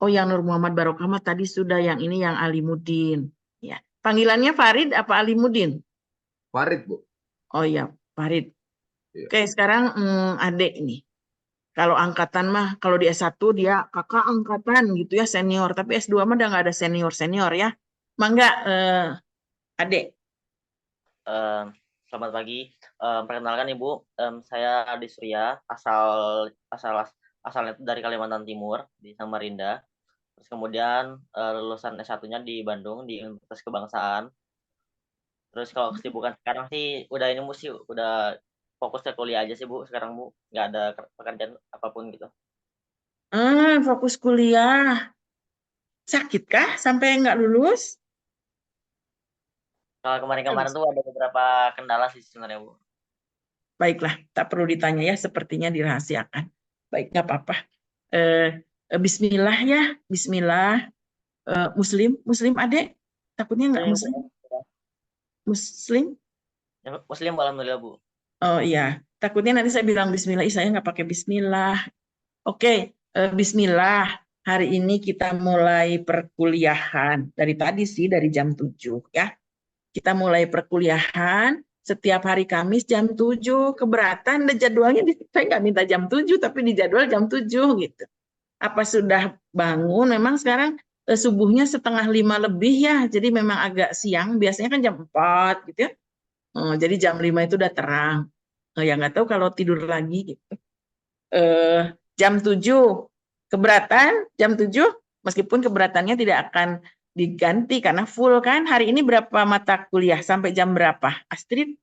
Oh, yang Nur Muhammad Barokah tadi sudah, yang ini yang Alimuddin ya. Panggilannya Farid apa Alimuddin? Farid, Bu. Oh iya, Farid. Iya. Oke, sekarang adik ini. Kalau angkatan mah, kalau di S1 dia kakak angkatan gitu ya, senior. Tapi S2 mah udah nggak ada senior ya. Mangga, Adek. Selamat pagi. Perkenalkan Ibu, saya Adi Surya, asalnya itu dari Kalimantan Timur di Samarinda. Terus kemudian lulusan S1-nya di Bandung di Universitas Kebangsaan. Terus kalau kesibukan sekarang sih udah fokus ke kuliah aja sih Bu sekarang Bu, nggak ada pekerjaan apapun gitu. Fokus kuliah. Sakitkah sampai nggak lulus? Kalau kemarin-kemarin tuh ada beberapa kendala sih sebenarnya Bu. Baiklah, tak perlu ditanya ya, sepertinya dirahasiakan. Baik, nggak apa-apa. Bismillah ya, Bismillah. Muslim Adek? Takutnya nggak Muslim? Muslim? Ya, Muslim alhamdulillah Bu. Oh iya, takutnya nanti saya bilang Bismillah, saya nggak pakai Bismillah. Oke, Bismillah. Hari ini kita mulai perkuliahan. Dari tadi sih, dari jam 7 ya. Kita mulai perkuliahan setiap hari Kamis jam 7. Keberatan, dan jadwalnya saya nggak minta jam 7, tapi di jadwal jam 7 gitu. Apa sudah bangun? Memang sekarang subuhnya 4:30 lebih ya, jadi memang agak siang. Biasanya kan jam 4 gitu ya. Jadi jam 5 itu udah terang. Ya nggak tahu kalau tidur lagi gitu. Jam 7 keberatan, jam 7 meskipun keberatannya tidak akan diganti karena full kan. Hari ini berapa mata kuliah sampai jam berapa, Astrid?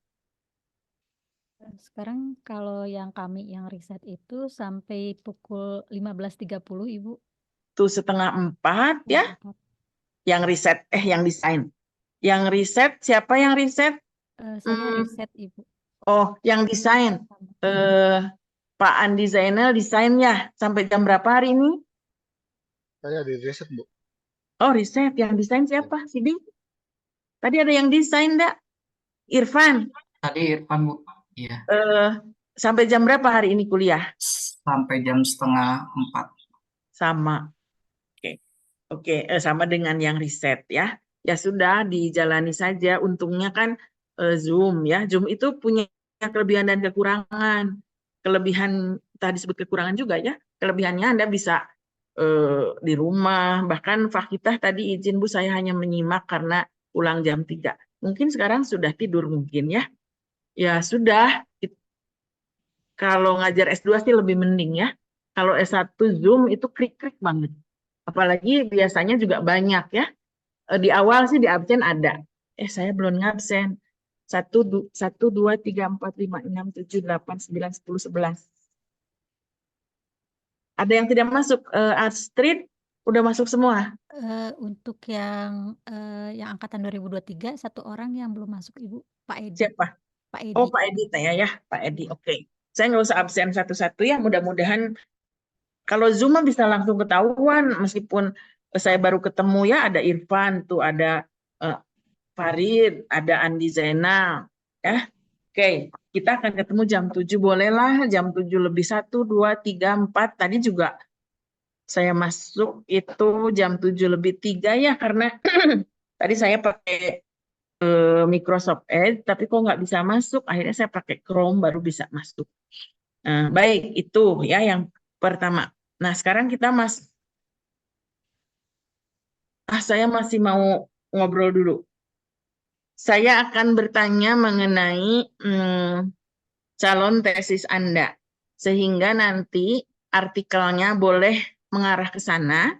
Sekarang kalau yang kami yang riset itu sampai pukul 15.30 Ibu. Tuh 3:30 ya. Yang riset, yang desain. Yang riset, siapa yang riset? Saya riset Ibu. Oh, yang desain. Pak Andi Zainal desain ya. Sampai jam berapa hari ini? Saya di riset, Bu. Oh, riset. Yang desain siapa? Siding? Tadi ada yang desain enggak? Irfan. Tadi Irfan Bu. Iya. Sampai jam berapa hari ini kuliah? Sampai jam 3:30. Sama. Oke, sama dengan yang riset ya. Ya sudah, dijalani saja. Untungnya kan Zoom ya. Zoom itu punya kelebihan dan kekurangan. Kelebihan tadi disebut kekurangan juga ya. Kelebihannya Anda bisa di rumah. Bahkan Fakitah tadi izin Bu, saya hanya menyimak karena pulang jam 3. Mungkin sekarang sudah tidur mungkin ya. Ya sudah. Kalau ngajar S2 sih lebih mending ya. Kalau S1 Zoom itu krik-krik banget. Apalagi biasanya juga banyak ya. Di awal sih di absen ada. Saya belum ngabsen. 1, 2, 3, 4, 5, 6, 7, 8, 9, 10, 11. Ada yang tidak masuk? Astrid, udah masuk semua? Untuk yang angkatan 2023, 1 orang yang belum masuk Ibu, Pak Edi. Siapa? Pak Edi. Oh, Pak Edi ya, Pak Edi. Oke. Saya nggak usah absen satu-satu ya. Mudah-mudahan kalau Zoom bisa langsung ketahuan, meskipun saya baru ketemu ya, ada Irfan, tuh ada Farid, ada Andi Zainal, ya. Oke, kita akan ketemu jam 7, bolehlah jam 7 lebih 1, 2, 3, 4. Tadi juga saya masuk itu jam 7 lebih 3 ya, karena tadi saya pakai Microsoft Edge, tapi kok nggak bisa masuk, akhirnya saya pakai Chrome baru bisa masuk. Nah, baik, itu ya yang pertama. Nah, sekarang kita saya masih mau ngobrol dulu. Saya akan bertanya mengenai calon tesis Anda, sehingga nanti artikelnya boleh mengarah ke sana.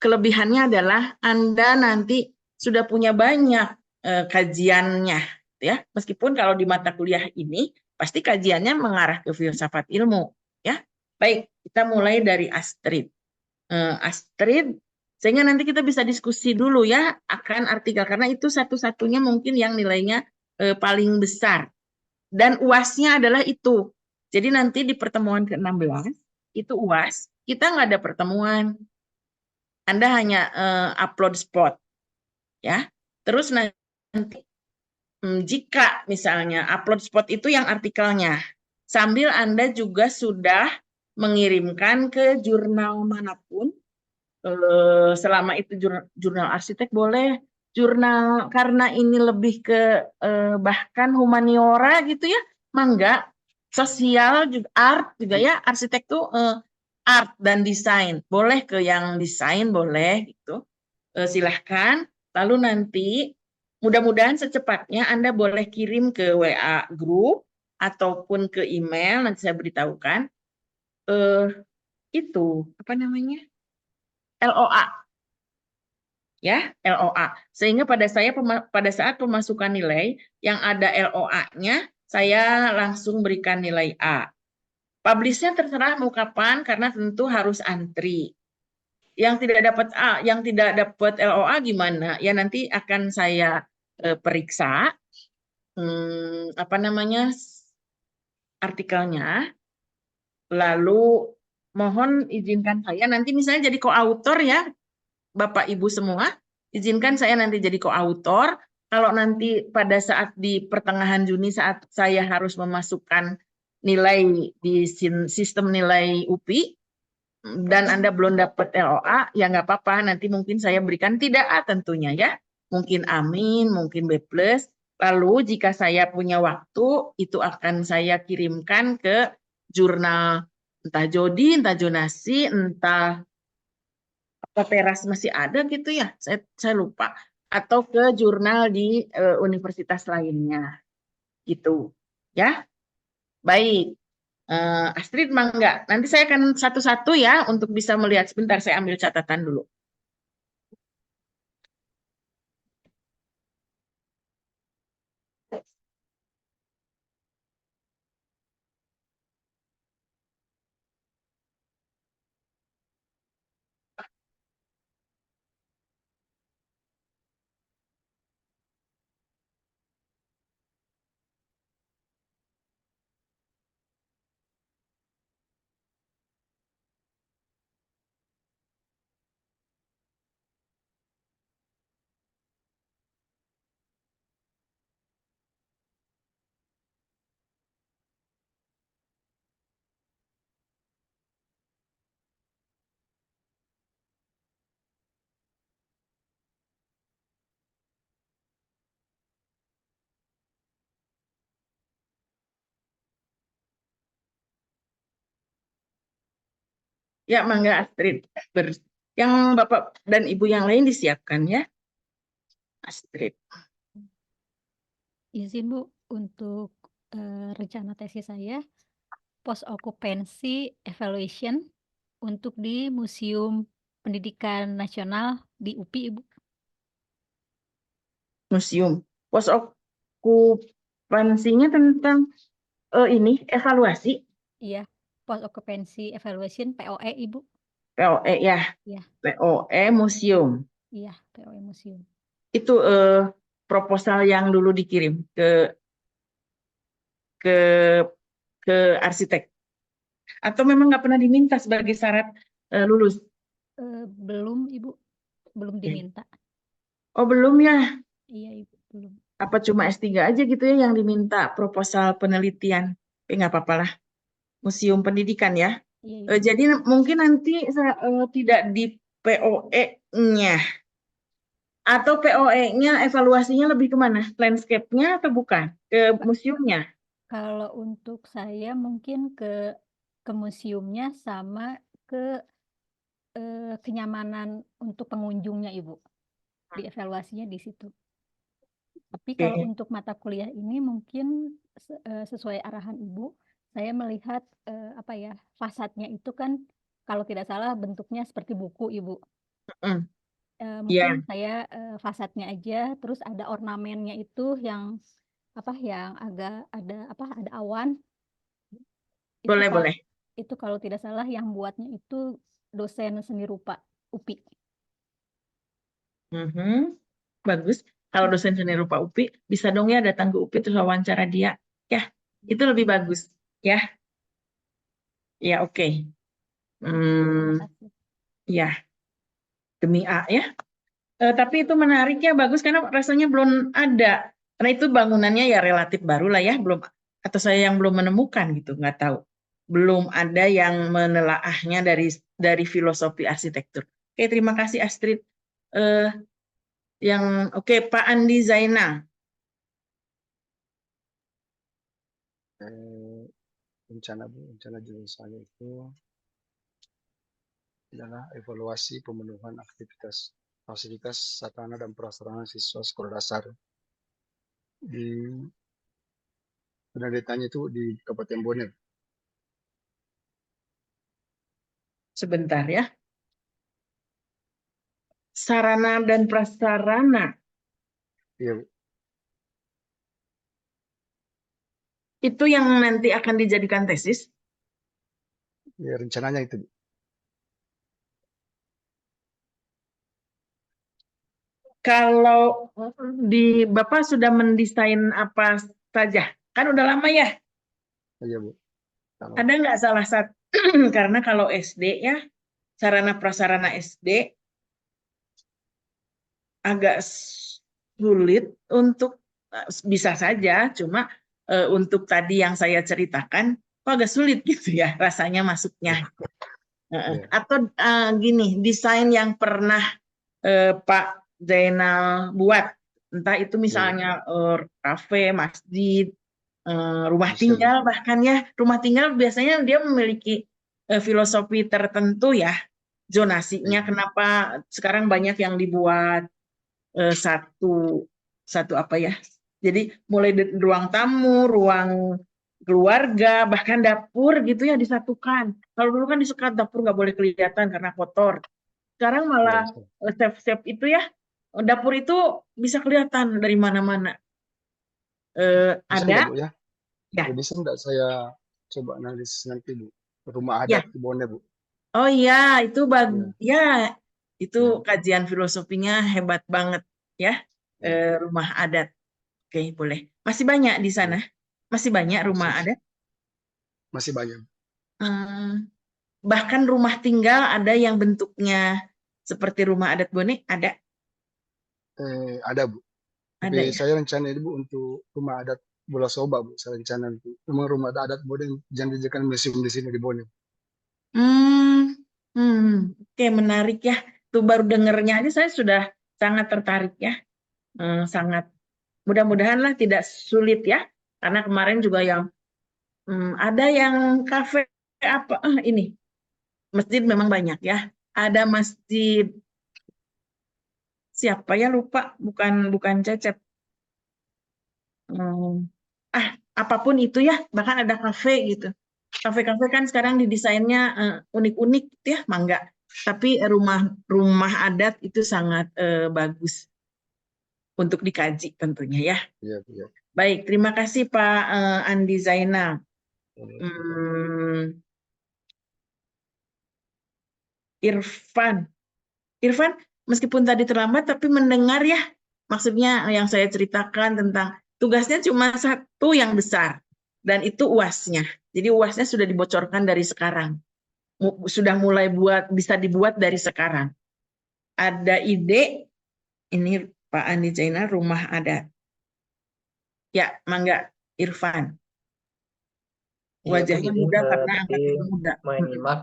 Kelebihannya adalah Anda nanti sudah punya banyak kajiannya, ya. Meskipun kalau di mata kuliah ini pasti kajiannya mengarah ke filsafat ilmu, ya. Baik, kita mulai dari Astrid. Astrid, sehingga nanti kita bisa diskusi dulu ya akan artikel, karena itu satu-satunya mungkin yang nilainya paling besar. Dan UAS-nya adalah itu. Jadi nanti di pertemuan ke-16 itu UAS, kita nggak ada pertemuan. Anda hanya upload spot. Ya. Terus nanti jika misalnya upload spot itu yang artikelnya, sambil Anda juga sudah mengirimkan ke jurnal manapun, selama itu jurnal arsitek boleh, jurnal karena ini lebih ke bahkan humaniora gitu ya, mangga, sosial juga, art juga ya, arsitek tuh art dan desain, boleh ke yang desain boleh gitu, silahkan. Lalu nanti mudah-mudahan secepatnya Anda boleh kirim ke WA grup ataupun ke email, nanti saya beritahukan. Itu apa namanya? LOA. Ya, LOA. Sehingga pada saat pemasukan nilai yang ada LOA-nya, saya langsung berikan nilai A. Publish-nya terserah mau kapan karena tentu harus antri. Yang tidak dapat A, yang tidak dapat LOA gimana? Ya nanti akan saya periksa apa namanya artikelnya. Lalu mohon izinkan saya nanti misalnya jadi koautor ya, Bapak Ibu semua, izinkan saya nanti jadi koautor. Kalau nanti pada saat di pertengahan Juni saat saya harus memasukkan nilai di sistem nilai UPI dan Anda belum dapat LOA, ya nggak apa-apa. Nanti mungkin saya berikan tidak A tentunya ya. Mungkin amin, mungkin B+. Lalu jika saya punya waktu, itu akan saya kirimkan ke jurnal entah Jodi, entah Jonasi, entah apa Teras masih ada gitu ya, saya lupa. Atau ke jurnal di universitas lainnya, gitu. Ya, baik. Astrid mangga. Nanti saya akan satu-satu ya untuk bisa melihat. Sebentar, saya ambil catatan dulu. Ya, mangga Astrid. Yang Bapak dan Ibu yang lain disiapkan ya. Astrid. Izin Bu, untuk rencana tesis saya, post occupancy evaluation untuk di Museum Pendidikan Nasional di UPI, Ibu. Museum. Post okupansinya tentang ini evaluasi. Iya, post occupancy evaluation POE, Ibu. POE ya. Iya. POE museum. Iya, POE museum. Itu proposal yang dulu dikirim ke arsitek. Atau memang nggak pernah diminta sebagai syarat lulus? Belum, Ibu. Belum diminta. Oh, belum ya? Iya, Ibu, belum. Apa cuma S3 aja gitu ya yang diminta proposal penelitian? Nggak apa-apa lah. Museum Pendidikan ya. Iya, Ibu. Jadi mungkin nanti tidak di POE-nya. Atau POE-nya evaluasinya lebih kemana? Landscape-nya atau bukan? Ke museumnya? Kalau untuk saya mungkin ke museumnya sama ke kenyamanan untuk pengunjungnya, Ibu. Dievaluasinya di situ. Tapi kalau untuk mata kuliah ini mungkin sesuai arahan Ibu, saya melihat apa ya, fasadnya itu kan kalau tidak salah bentuknya seperti buku, Ibu. Mungkin saya fasadnya aja, terus ada ornamennya itu yang apa, yang agak ada awan. Boleh, boleh. Itu kalau tidak salah yang buatnya itu dosen seni rupa UPI. Bagus. Kalau dosen seni rupa UPI, bisa dong ya datang ke UPI terus wawancara dia. Ya, itu lebih bagus. Ya, ya oke. Ya, demi A ya. Tapi itu menarik ya, bagus karena rasanya belum ada. Karena itu bangunannya ya relatif baru lah ya, belum, atau saya yang belum menemukan gitu, nggak tahu. Belum ada yang menelaahnya dari filosofi arsitektur. Oke, terima kasih Astrid. Oke, Pak Andi Zainal. Rencana jurusan itu adalah evaluasi pemenuhan aktivitas fasilitas sarana dan prasarana siswa sekolah dasar di pendidikannya itu di Kabupaten Bone. Sebentar ya. Sarana dan prasarana. Iya, Bu. Itu yang nanti akan dijadikan tesis. Ya, rencananya itu, Bu. Kalau di Bapak sudah mendesain apa saja? Kan udah lama ya. Iya, Bu. Kalau Ada nggak salah satu? Karena kalau SD ya, sarana prasarana SD agak sulit untuk bisa saja, cuma untuk tadi yang saya ceritakan, kok agak sulit gitu ya rasanya masuknya. Iya. Atau gini, desain yang pernah Pak Zainal buat, entah itu misalnya kafe, masjid, rumah Bisa, Bu. tinggal, bahkan ya rumah tinggal biasanya dia memiliki filosofi tertentu ya, zonasinya. Iya. Kenapa sekarang banyak yang dibuat satu apa ya? Jadi mulai dari ruang tamu, ruang keluarga, bahkan dapur gitu ya disatukan. Kalau dulu kan disekat dapur nggak boleh kelihatan karena kotor. Sekarang Iya, malah bisa. chef-chef itu ya, dapur itu bisa kelihatan dari mana-mana. Bisa enggak, Ada, Bu, ya? ya, Ya, bisa enggak saya coba analisis nanti, Bu? Rumah ya. adat di Bone, Bu. Oh iya, itu Iya. ya, itu Ya. kajian filosofinya hebat banget ya. Ya. Rumah adat. Oke, boleh. Masih banyak di sana? Ya. Masih banyak rumah adat? Masih banyak. Bahkan rumah tinggal ada yang bentuknya seperti rumah adat Bone, ada? Ada, Bu. Ada Tapi ya? saya rencana ini, Bu, untuk rumah adat Bola Soba, Bu. Saya rencana untuk memang rumah adat Bone jangan dijadikan museum di sini di Bone. Oke, menarik ya. Tuh baru dengernya aja saya sudah sangat tertarik ya. Sangat. Mudah-mudahan lah tidak sulit ya. Karena kemarin juga yang ada yang kafe apa ini. Masjid memang banyak ya. Ada masjid siapa ya lupa, bukan Cecep. Apapun itu ya, bahkan ada kafe gitu. Kafe-kafe kan sekarang didesainnya unik-unik gitu ya, mangga. Tapi rumah adat itu sangat bagus untuk dikaji tentunya ya. Iya, iya. Baik, terima kasih Pak Andi Zainal. Irfan, meskipun tadi terlambat tapi mendengar ya. Maksudnya yang saya ceritakan tentang tugasnya cuma satu yang besar dan itu UAS-nya. Jadi UAS-nya sudah dibocorkan dari sekarang. Sudah mulai bisa dibuat dari sekarang. Ada ide ini Pak Andi Zainal rumah adat. Ya, mangga Irfan. Wajahnya muda karena angkatan muda. menyimak.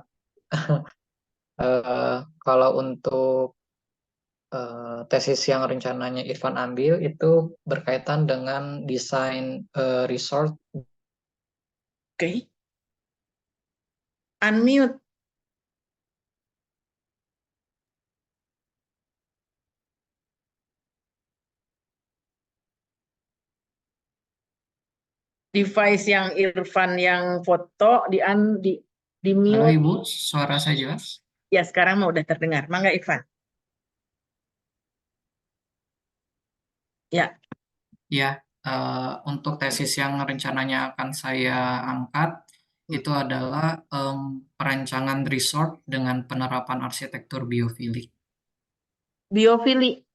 Kalau untuk tesis yang rencananya Irfan ambil itu berkaitan dengan desain resort. Oke. Unmute. Device yang Irfan yang foto di mute. Halo Ibu, suara saya jelas? Ya, sekarang mau udah terdengar. Mangga Irfan. Ya. Ya, untuk tesis yang rencananya akan saya angkat itu adalah perancangan resort dengan penerapan arsitektur biofilik. Biofilik.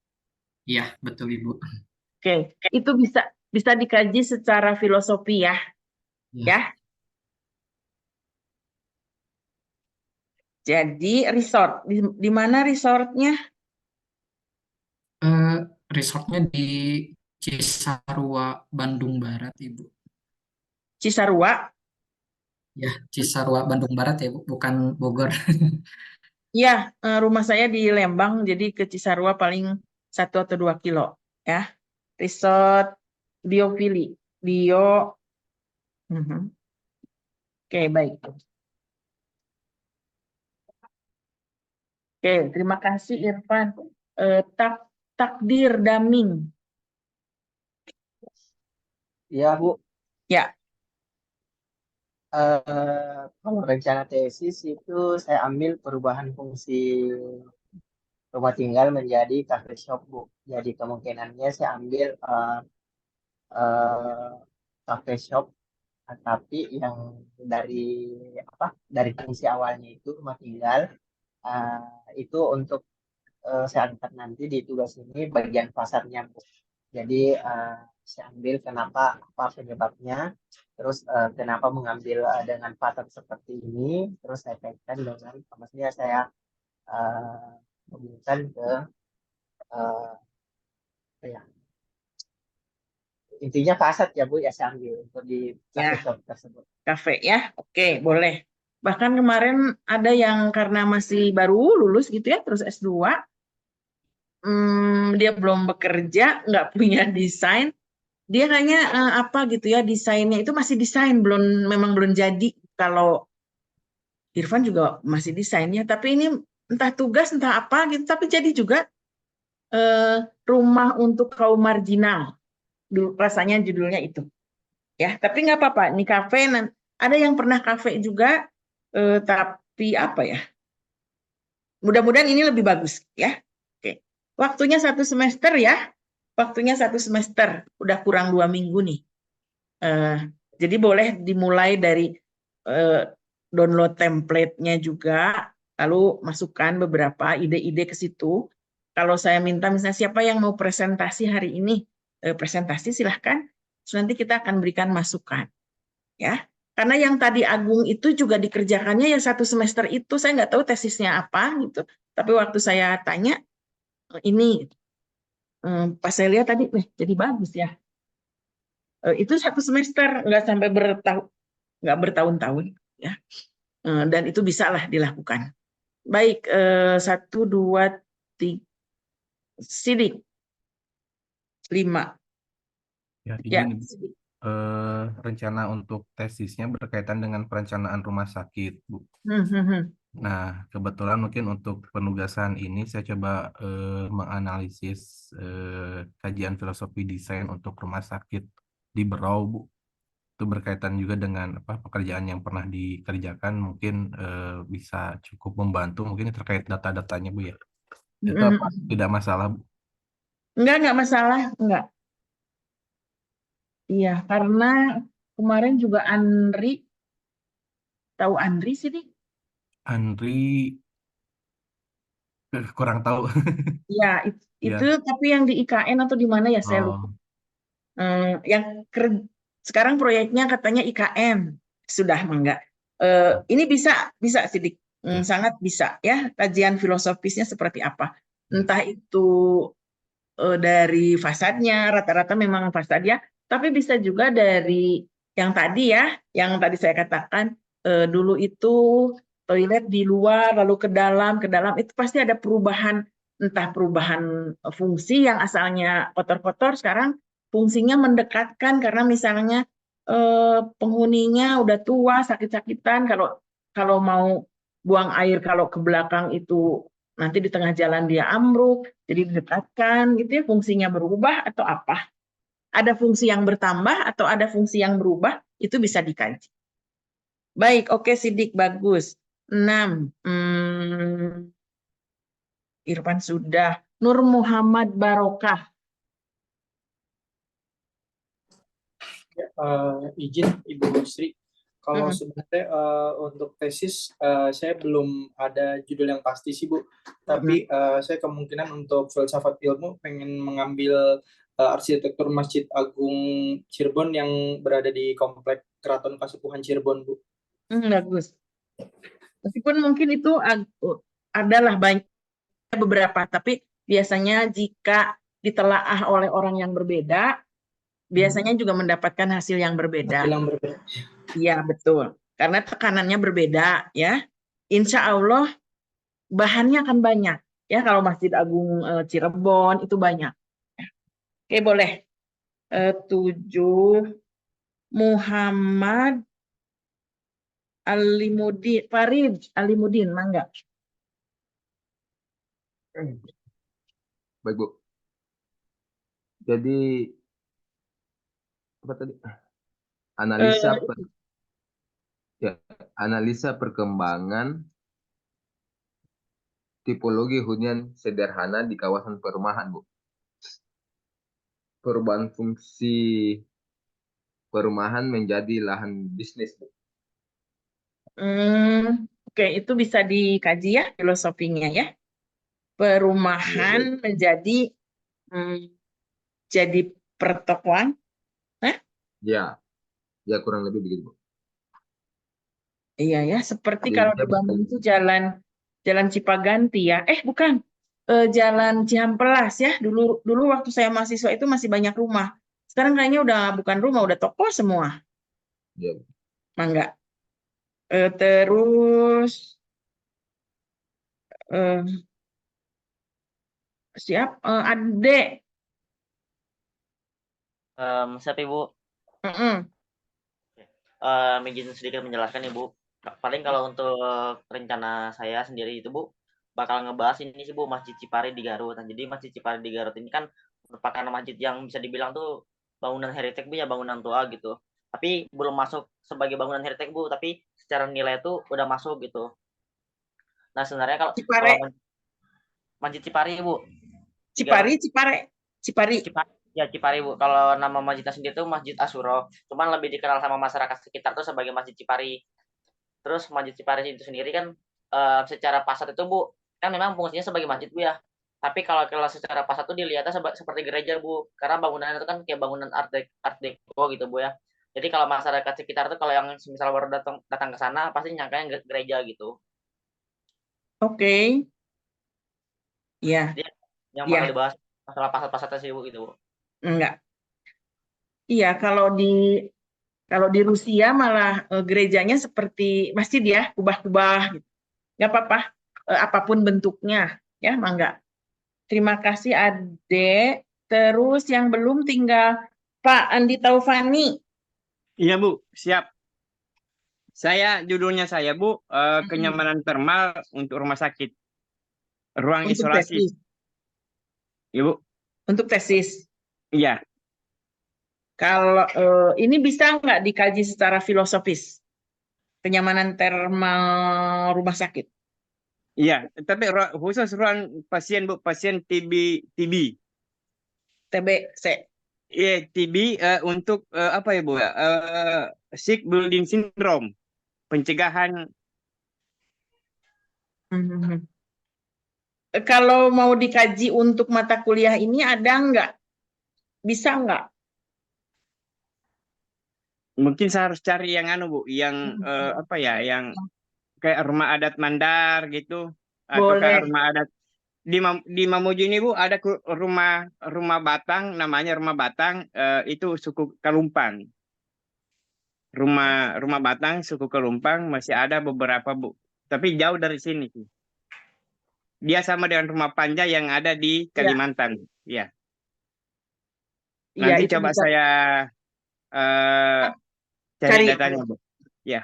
Ya, betul Ibu. Oke, itu bisa dikaji secara filosofi ya. Ya. Jadi resort di mana resortnya? Resortnya di Cisarua, Bandung Barat, Ibu. Cisarua? Ya, Cisarua, Bandung Barat ya, Bu, bukan Bogor. Iya, rumah saya di Lembang, jadi ke Cisarua paling 1 atau 2 kilo. Ya, resort biofili. Oke, baik. Oke, terima kasih Irfan. Takdir Daming. Iya, Bu. Ya. Kalau rencana tesis itu saya ambil perubahan fungsi rumah tinggal menjadi cafe shop, Bu. Jadi kemungkinannya saya ambil cafe shop, tapi yang dari fungsi awalnya itu rumah tinggal, itu untuk saya angkat nanti di tugas ini bagian fasadnya, Bu. Jadi saya ambil apa penyebabnya, terus kenapa mengambil dengan fasad seperti ini, terus saya kaitkan dengan, maksudnya saya hubungkan ke ya, intinya fasad ya, Bu, ya saya ambil untuk di cafe shop tersebut. Kafe ya, oke, boleh. Bahkan kemarin ada yang karena masih baru lulus gitu ya, terus S2, dia belum bekerja, nggak punya desain, dia kayaknya apa gitu ya, desainnya itu masih desain, memang belum jadi. Kalau Irfan juga masih desainnya, tapi ini entah tugas, entah apa gitu, tapi jadi juga rumah untuk kaum marginal. Dulu rasanya judulnya itu. Ya, tapi nggak apa-apa. Ini kafe, ada yang pernah kafe juga, tapi apa ya? Mudah-mudahan ini lebih bagus ya. Oke, waktunya 1 semester ya. Waktunya 1 semester, udah kurang 2 minggu nih. Jadi boleh dimulai dari download template-nya juga, lalu masukkan beberapa ide-ide ke situ. Kalau saya minta misalnya siapa yang mau presentasi hari ini, presentasi silahkan. Terus nanti kita akan berikan masukan. Ya, karena yang tadi Agung itu juga dikerjakannya ya 1 semester itu, saya nggak tahu tesisnya apa gitu. Tapi waktu saya tanya, ini pas saya lihat tadi, jadi bagus ya. Itu 1 semester, nggak sampai nggak bertahun-tahun ya. Dan itu bisa lah dilakukan. Baik, 1, 2, 3, Sidik 5. Ya, Ya, izin, rencana untuk tesisnya berkaitan dengan perencanaan rumah sakit, Bu. Nah, kebetulan mungkin untuk penugasan ini saya coba menganalisis kajian filosofi desain untuk rumah sakit di Berau, Bu. Itu berkaitan juga dengan pekerjaan yang pernah dikerjakan, mungkin bisa cukup membantu, mungkin terkait data-datanya, Bu ya. Itu apa tidak masalah, Bu? Enggak masalah, enggak. Iya, karena kemarin juga Andri, tahu Andri sih, Dik? Andri kurang tahu. Ya, itu tapi yang di IKN atau di mana ya, saya lupa. Yang sekarang proyeknya katanya IKN, sudah enggak. Ini bisa sih, Dik. Sangat bisa ya, kajian filosofisnya seperti apa. Entah itu dari fasadnya, rata-rata memang fasad ya, tapi bisa juga dari yang tadi ya, yang tadi saya katakan, dulu itu toilet di luar, lalu ke dalam itu pasti ada perubahan, entah perubahan fungsi yang asalnya kotor-kotor, sekarang fungsinya mendekatkan, karena misalnya penghuninya udah tua, sakit-sakitan, kalau mau buang air, kalau ke belakang itu nanti di tengah jalan dia ambruk, jadi didekatkan gitu ya, fungsinya berubah atau apa. Ada fungsi yang bertambah atau ada fungsi yang berubah, itu bisa dikaji. Baik, oke Sidik, bagus. 6. Irfan sudah. Nur Muhammad Barokah. Izin Ibu Sri. Kalau sebenarnya untuk tesis saya belum ada judul yang pasti sih, Bu. Tapi saya kemungkinan untuk filsafat ilmu pengen mengambil arsitektur Masjid Agung Cirebon yang berada di Komplek Keraton Kasepuhan Cirebon, Bu. Bagus. Meskipun mungkin itu adalah banyak beberapa, tapi biasanya jika ditelaah oleh orang yang berbeda, biasanya juga mendapatkan hasil yang berbeda. Iya, betul. Karena tekanannya berbeda ya. Insya Allah bahannya akan banyak ya, kalau Masjid Agung Cirebon itu banyak. Oke, boleh. 7. Muhammad Alimudin, Farid Alimudin, mangga. Baik, Bu. Jadi apa tadi? Analisa analisa perkembangan tipologi hunian sederhana di kawasan perumahan, Bu. Perubahan fungsi perumahan menjadi lahan bisnis, Bu. Oke, itu bisa dikaji ya filosofinya ya. Perumahan menjadi jadi pertokoan. Ya, ya kurang lebih begitu, Bu. Iya ya, seperti Jadi kalau dia di Bandung itu jalan Cipaganti ya. Bukan, jalan Cihampelas ya. Dulu waktu saya mahasiswa itu masih banyak rumah. Sekarang kayaknya udah bukan rumah, udah toko semua. Ya, Bu. Mangga. Terus Ade. Siapa Ibu? Izin sedikit menjelaskan Ibu. Paling kalau untuk rencana saya sendiri itu Bu, bakal ngebahas ini sih Bu, Masjid Cipari di Garut. Nah, jadi Masjid Cipari di Garut ini kan merupakan masjid yang bisa dibilang tuh bangunan heritage Bu ya, bangunan tua gitu. Tapi belum masuk sebagai bangunan heritage Bu, tapi secara nilai itu udah masuk gitu. Nah, sebenarnya kalau Masjid Cipari Bu. Cipari. Ya, Cipari Bu. Kalau nama masjidnya sendiri itu Masjid Asyura. Cuman lebih dikenal sama masyarakat sekitar tuh sebagai Masjid Cipari. Terus Masjid Cipari itu sendiri kan secara pasar itu Bu, kan memang fungsinya sebagai masjid Bu ya. Tapi kalau secara pasar itu dilihatnya seperti gereja Bu, karena bangunannya itu kan kayak bangunan art deco gitu Bu ya. Jadi kalau masyarakat sekitar tuh kalau yang misal baru datang ke sana pasti nyangkanya gereja gitu. Oke. Iya. Jadi yang bakal dibahas masalah pasar-pasar sih Bu gitu Bu. Enggak. Iya, kalau di Rusia malah gerejanya seperti masjid ya, kubah-kubah gitu. Nggak apa-apa, apapun bentuknya ya, mangga. Terima kasih Ade. Terus yang belum tinggal Pak Andi Taufani. Iya Bu, siap. Judulnya saya Bu, kenyamanan termal untuk rumah sakit, ruang Untuk isolasi. tesis. Iya Bu. Untuk tesis. Iya. Kalau ini bisa nggak dikaji secara filosofis? Kenyamanan termal rumah sakit. Iya, tapi khusus ruang pasien Bu, pasien TB. TBC. Iya, TB untuk apa ya Bu ya? Sick building syndrome, pencegahan. Kalau mau dikaji untuk mata kuliah ini ada nggak? Bisa nggak? Mungkin saya harus cari yang Bu, yang apa ya, yang kayak rumah adat Mandar gitu, atau kayak rumah adat di Mamuju ini Bu, ada rumah Batang, namanya rumah Batang, itu suku Kalumpang. Rumah Batang suku Kalumpang masih ada beberapa Bu, tapi jauh dari sini. Dia sama dengan rumah Panja yang ada di Kalimantan. Ya. Nanti coba saya cari datanya Bu. Ya.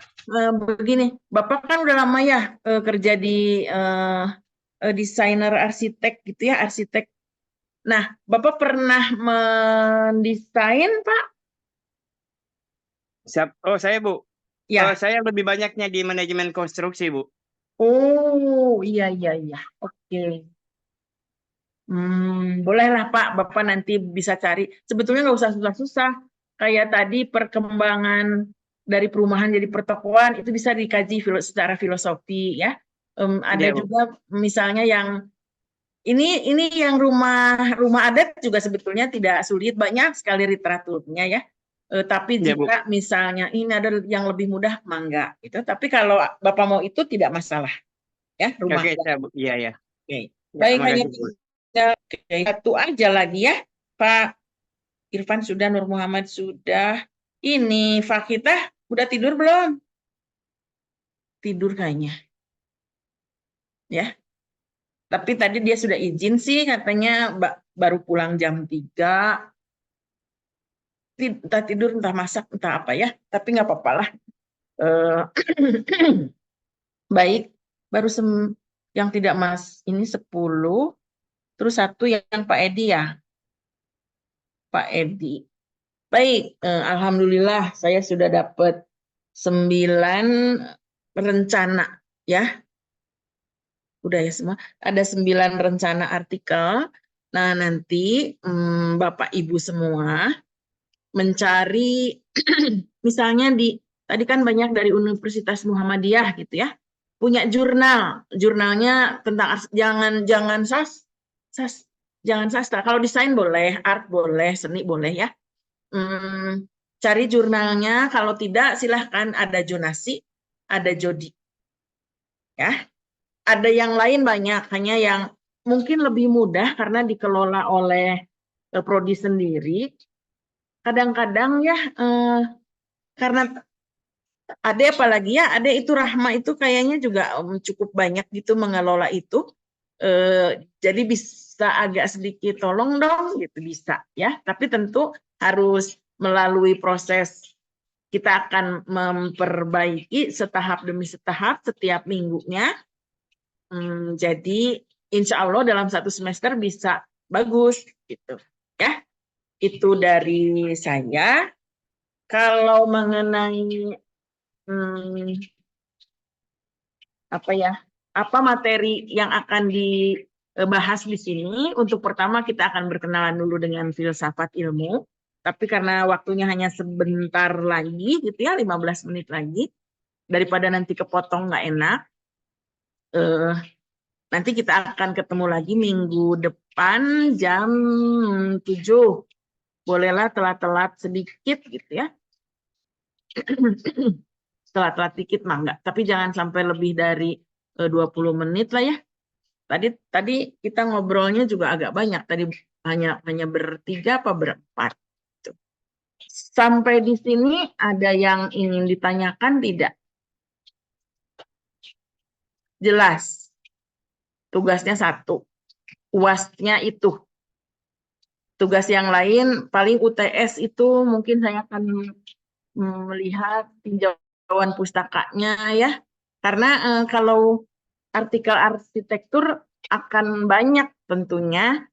Begini, Bapak kan udah lama ya kerja di desainer arsitek gitu ya, arsitek. Nah, Bapak pernah mendesain, Pak? Oh, saya Bu. Ya. Saya lebih banyaknya di manajemen konstruksi Bu. Oh, iya. Oke. Bolehlah Pak, Bapak nanti bisa cari. Sebetulnya nggak usah susah-susah. Kayak tadi perkembangan dari perumahan jadi pertokoan itu bisa dikaji secara filosofi ya. Ada juga misalnya yang ini yang rumah adat juga sebetulnya tidak sulit, banyak sekali literaturnya ya. Tapi jika misalnya ini ada yang lebih mudah, mangga gitu. Tapi kalau Bapak mau itu tidak masalah ya rumah. Oke, iya. Oke. Baik, hanya satu aja lagi ya, Pak Irfan sudah, Nur Muhammad sudah. Ini Fakitah udah tidur belum? Tidur kayaknya. Ya. Tapi tadi dia sudah izin sih, katanya baru pulang jam 3. Entah tidur, entah masak, entah apa ya. Tapi nggak apa-apa lah. Baik, baru yang tidak ini 10. Terus satu yang Pak Edi ya. Pak Edi. Baik, alhamdulillah saya sudah dapat 9 rencana ya. Udah ya semua. Ada 9 rencana artikel. Nah, nanti Bapak Ibu semua mencari misalnya tadi kan banyak dari Universitas Muhammadiyah gitu ya. Punya jurnalnya tentang jangan jangan sastra. Kalau desain boleh, art boleh, seni boleh ya. Cari jurnalnya, kalau tidak silahkan ada Jonasi, ada Jodi. Ya. Ada yang lain banyak, hanya yang mungkin lebih mudah karena dikelola oleh prodi sendiri. Kadang-kadang ya karena Ade apalagi ya, Ade itu Rahma itu kayaknya juga cukup banyak gitu mengelola itu. Jadi bisa agak sedikit tolong dong gitu bisa ya, tapi tentu harus melalui proses, kita akan memperbaiki setahap demi setahap setiap minggunya. Jadi insya Allah dalam 1 semester bisa bagus gitu ya. Itu dari saya. Kalau mengenai apa materi yang akan dibahas di sini, untuk pertama kita akan berkenalan dulu dengan filsafat ilmu, tapi karena waktunya hanya sebentar lagi gitu ya, 15 menit lagi, daripada nanti kepotong nggak enak, nanti kita akan ketemu lagi minggu depan jam 7. Bolehlah telat-telat sedikit gitu ya. Telat-telat dikit mah enggak, tapi jangan sampai lebih dari 20 menit lah ya. Tadi kita ngobrolnya juga agak banyak, tadi hanya bertiga apa berempat. Sampai di sini ada yang ingin ditanyakan tidak? Jelas. Tugasnya 1. UAS-nya itu. Tugas yang lain paling UTS itu mungkin saya akan melihat tinjauan pustakanya ya. Karena kalau artikel arsitektur akan banyak tentunya,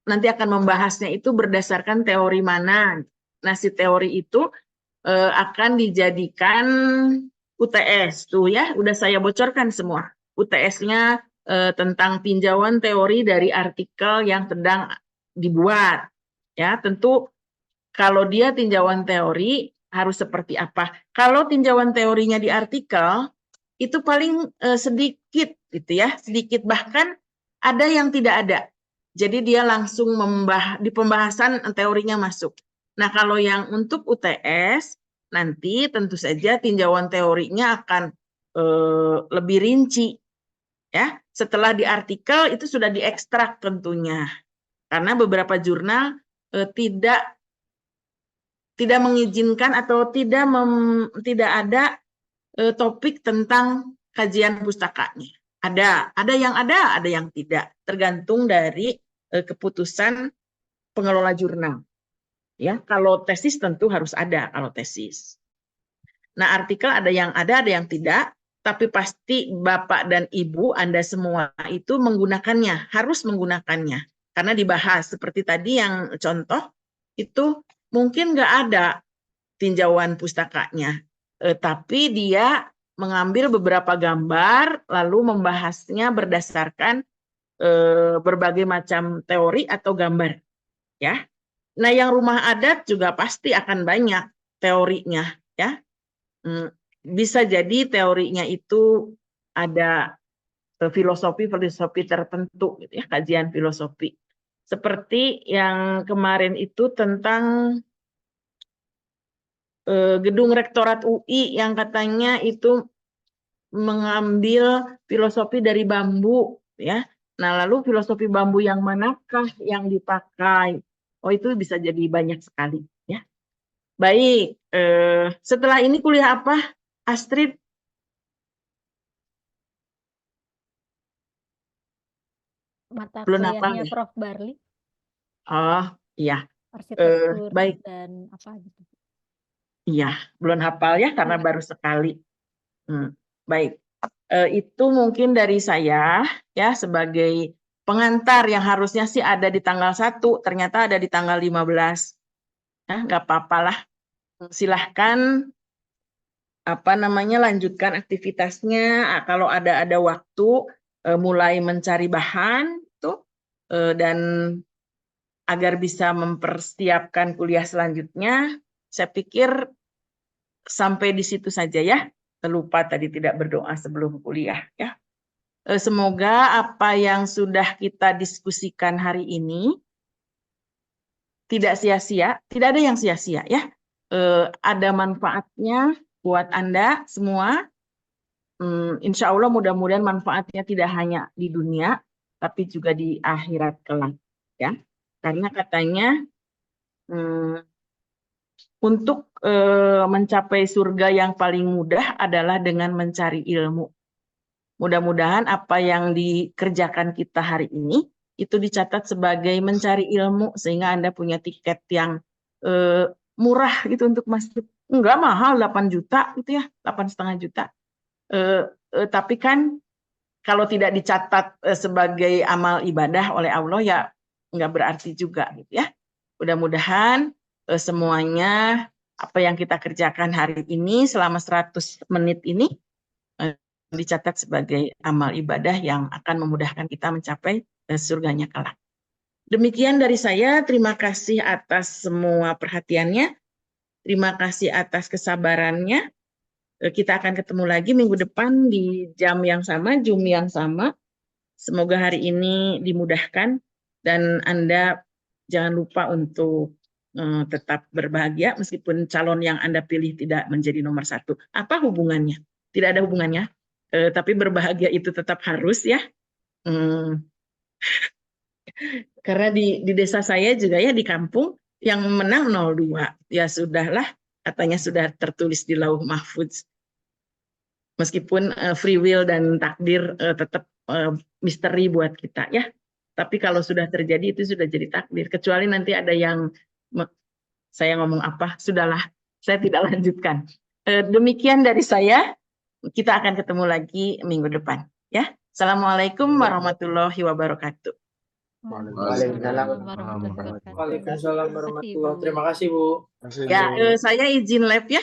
nanti akan membahasnya itu berdasarkan teori mana. Nah, si teori itu akan dijadikan UTS tuh ya, udah saya bocorkan semua. UTS-nya tentang tinjauan teori dari artikel yang sedang dibuat. Ya, tentu kalau dia tinjauan teori harus seperti apa. Kalau tinjauan teorinya di artikel itu paling sedikit gitu ya, sedikit, bahkan ada yang tidak ada. Jadi dia langsung di pembahasan teorinya masuk. Nah, kalau yang untuk UTS nanti tentu saja tinjauan teorinya akan lebih rinci ya. Setelah di artikel itu sudah diekstrak tentunya. Karena beberapa jurnal tidak mengizinkan atau tidak ada topik tentang kajian pustakanya. Ada yang tidak, tergantung dari keputusan pengelola jurnal. Ya, kalau tesis tentu harus ada kalau tesis. Nah, artikel ada yang tidak, tapi pasti Bapak dan Ibu Anda semua itu menggunakannya, harus menggunakannya. Karena dibahas seperti tadi yang contoh itu mungkin nggak ada tinjauan pustakanya, tapi dia mengambil beberapa gambar lalu membahasnya berdasarkan berbagai macam teori atau gambar, ya. Nah, yang rumah adat juga pasti akan banyak teorinya, ya. Bisa jadi teorinya itu ada filosofi tertentu, gitu ya, kajian filosofi. Seperti yang kemarin itu tentang gedung rektorat UI yang katanya itu mengambil filosofi dari bambu, ya. Nah, lalu filosofi bambu yang manakah yang dipakai? Oh, itu bisa jadi banyak sekali, ya. Baik, setelah ini kuliah apa, Astrid? Mata Belum hafal kuliahnya ya? Prof. Barli, Oh, iya. arsitektur Baik, dan apa gitu. iya, belum hafal ya karena baru sekali. Baik, itu mungkin dari saya ya sebagai pengantar yang harusnya sih ada di tanggal 1, ternyata ada di tanggal 15. Nah, nggak apa-apalah. Silahkan lanjutkan aktivitasnya. Kalau ada waktu mulai mencari bahan tuh dan agar bisa mempersiapkan kuliah selanjutnya. Saya pikir sampai di situ saja ya. Lupa tadi tidak berdoa sebelum kuliah ya. Semoga apa yang sudah kita diskusikan hari ini tidak sia-sia, tidak ada yang sia-sia ya. Ada manfaatnya buat Anda semua. Insya Allah mudah-mudahan manfaatnya tidak hanya di dunia, tapi juga di akhirat kelak ya. Karena katanya untuk mencapai surga yang paling mudah adalah dengan mencari ilmu. Mudah-mudahan apa yang dikerjakan kita hari ini itu dicatat sebagai mencari ilmu sehingga Anda punya tiket yang murah gitu untuk masuk. Enggak mahal 8 juta gitu ya, 8,5 juta. Tapi kan kalau tidak dicatat sebagai amal ibadah oleh Allah ya enggak berarti juga gitu ya. Mudah-mudahan semuanya apa yang kita kerjakan hari ini selama 100 menit ini dicatat sebagai amal ibadah yang akan memudahkan kita mencapai surganya kelak. Demikian dari saya, terima kasih atas semua perhatiannya, terima kasih atas kesabarannya. Kita akan ketemu lagi minggu depan di jam yang sama, Zoom yang sama. Semoga hari ini dimudahkan dan Anda jangan lupa untuk tetap berbahagia meskipun calon yang Anda pilih tidak menjadi nomor 1. Apa hubungannya? Tidak ada hubungannya. Tapi berbahagia itu tetap harus ya. Karena di desa saya juga ya di kampung yang menang 02. Ya sudahlah, katanya sudah tertulis di Lauh Mahfudz. Meskipun free will dan takdir tetap misteri buat kita ya. Tapi kalau sudah terjadi itu sudah jadi takdir. Kecuali nanti ada yang saya ngomong apa, sudahlah, saya tidak lanjutkan. Demikian dari saya. Kita akan ketemu lagi minggu depan ya. Assalamualaikum warahmatullahi wabarakatuh. Waalaikumsalam warahmatullahi wabarakatuh. Terima kasih Bu. Ya, saya izin live ya.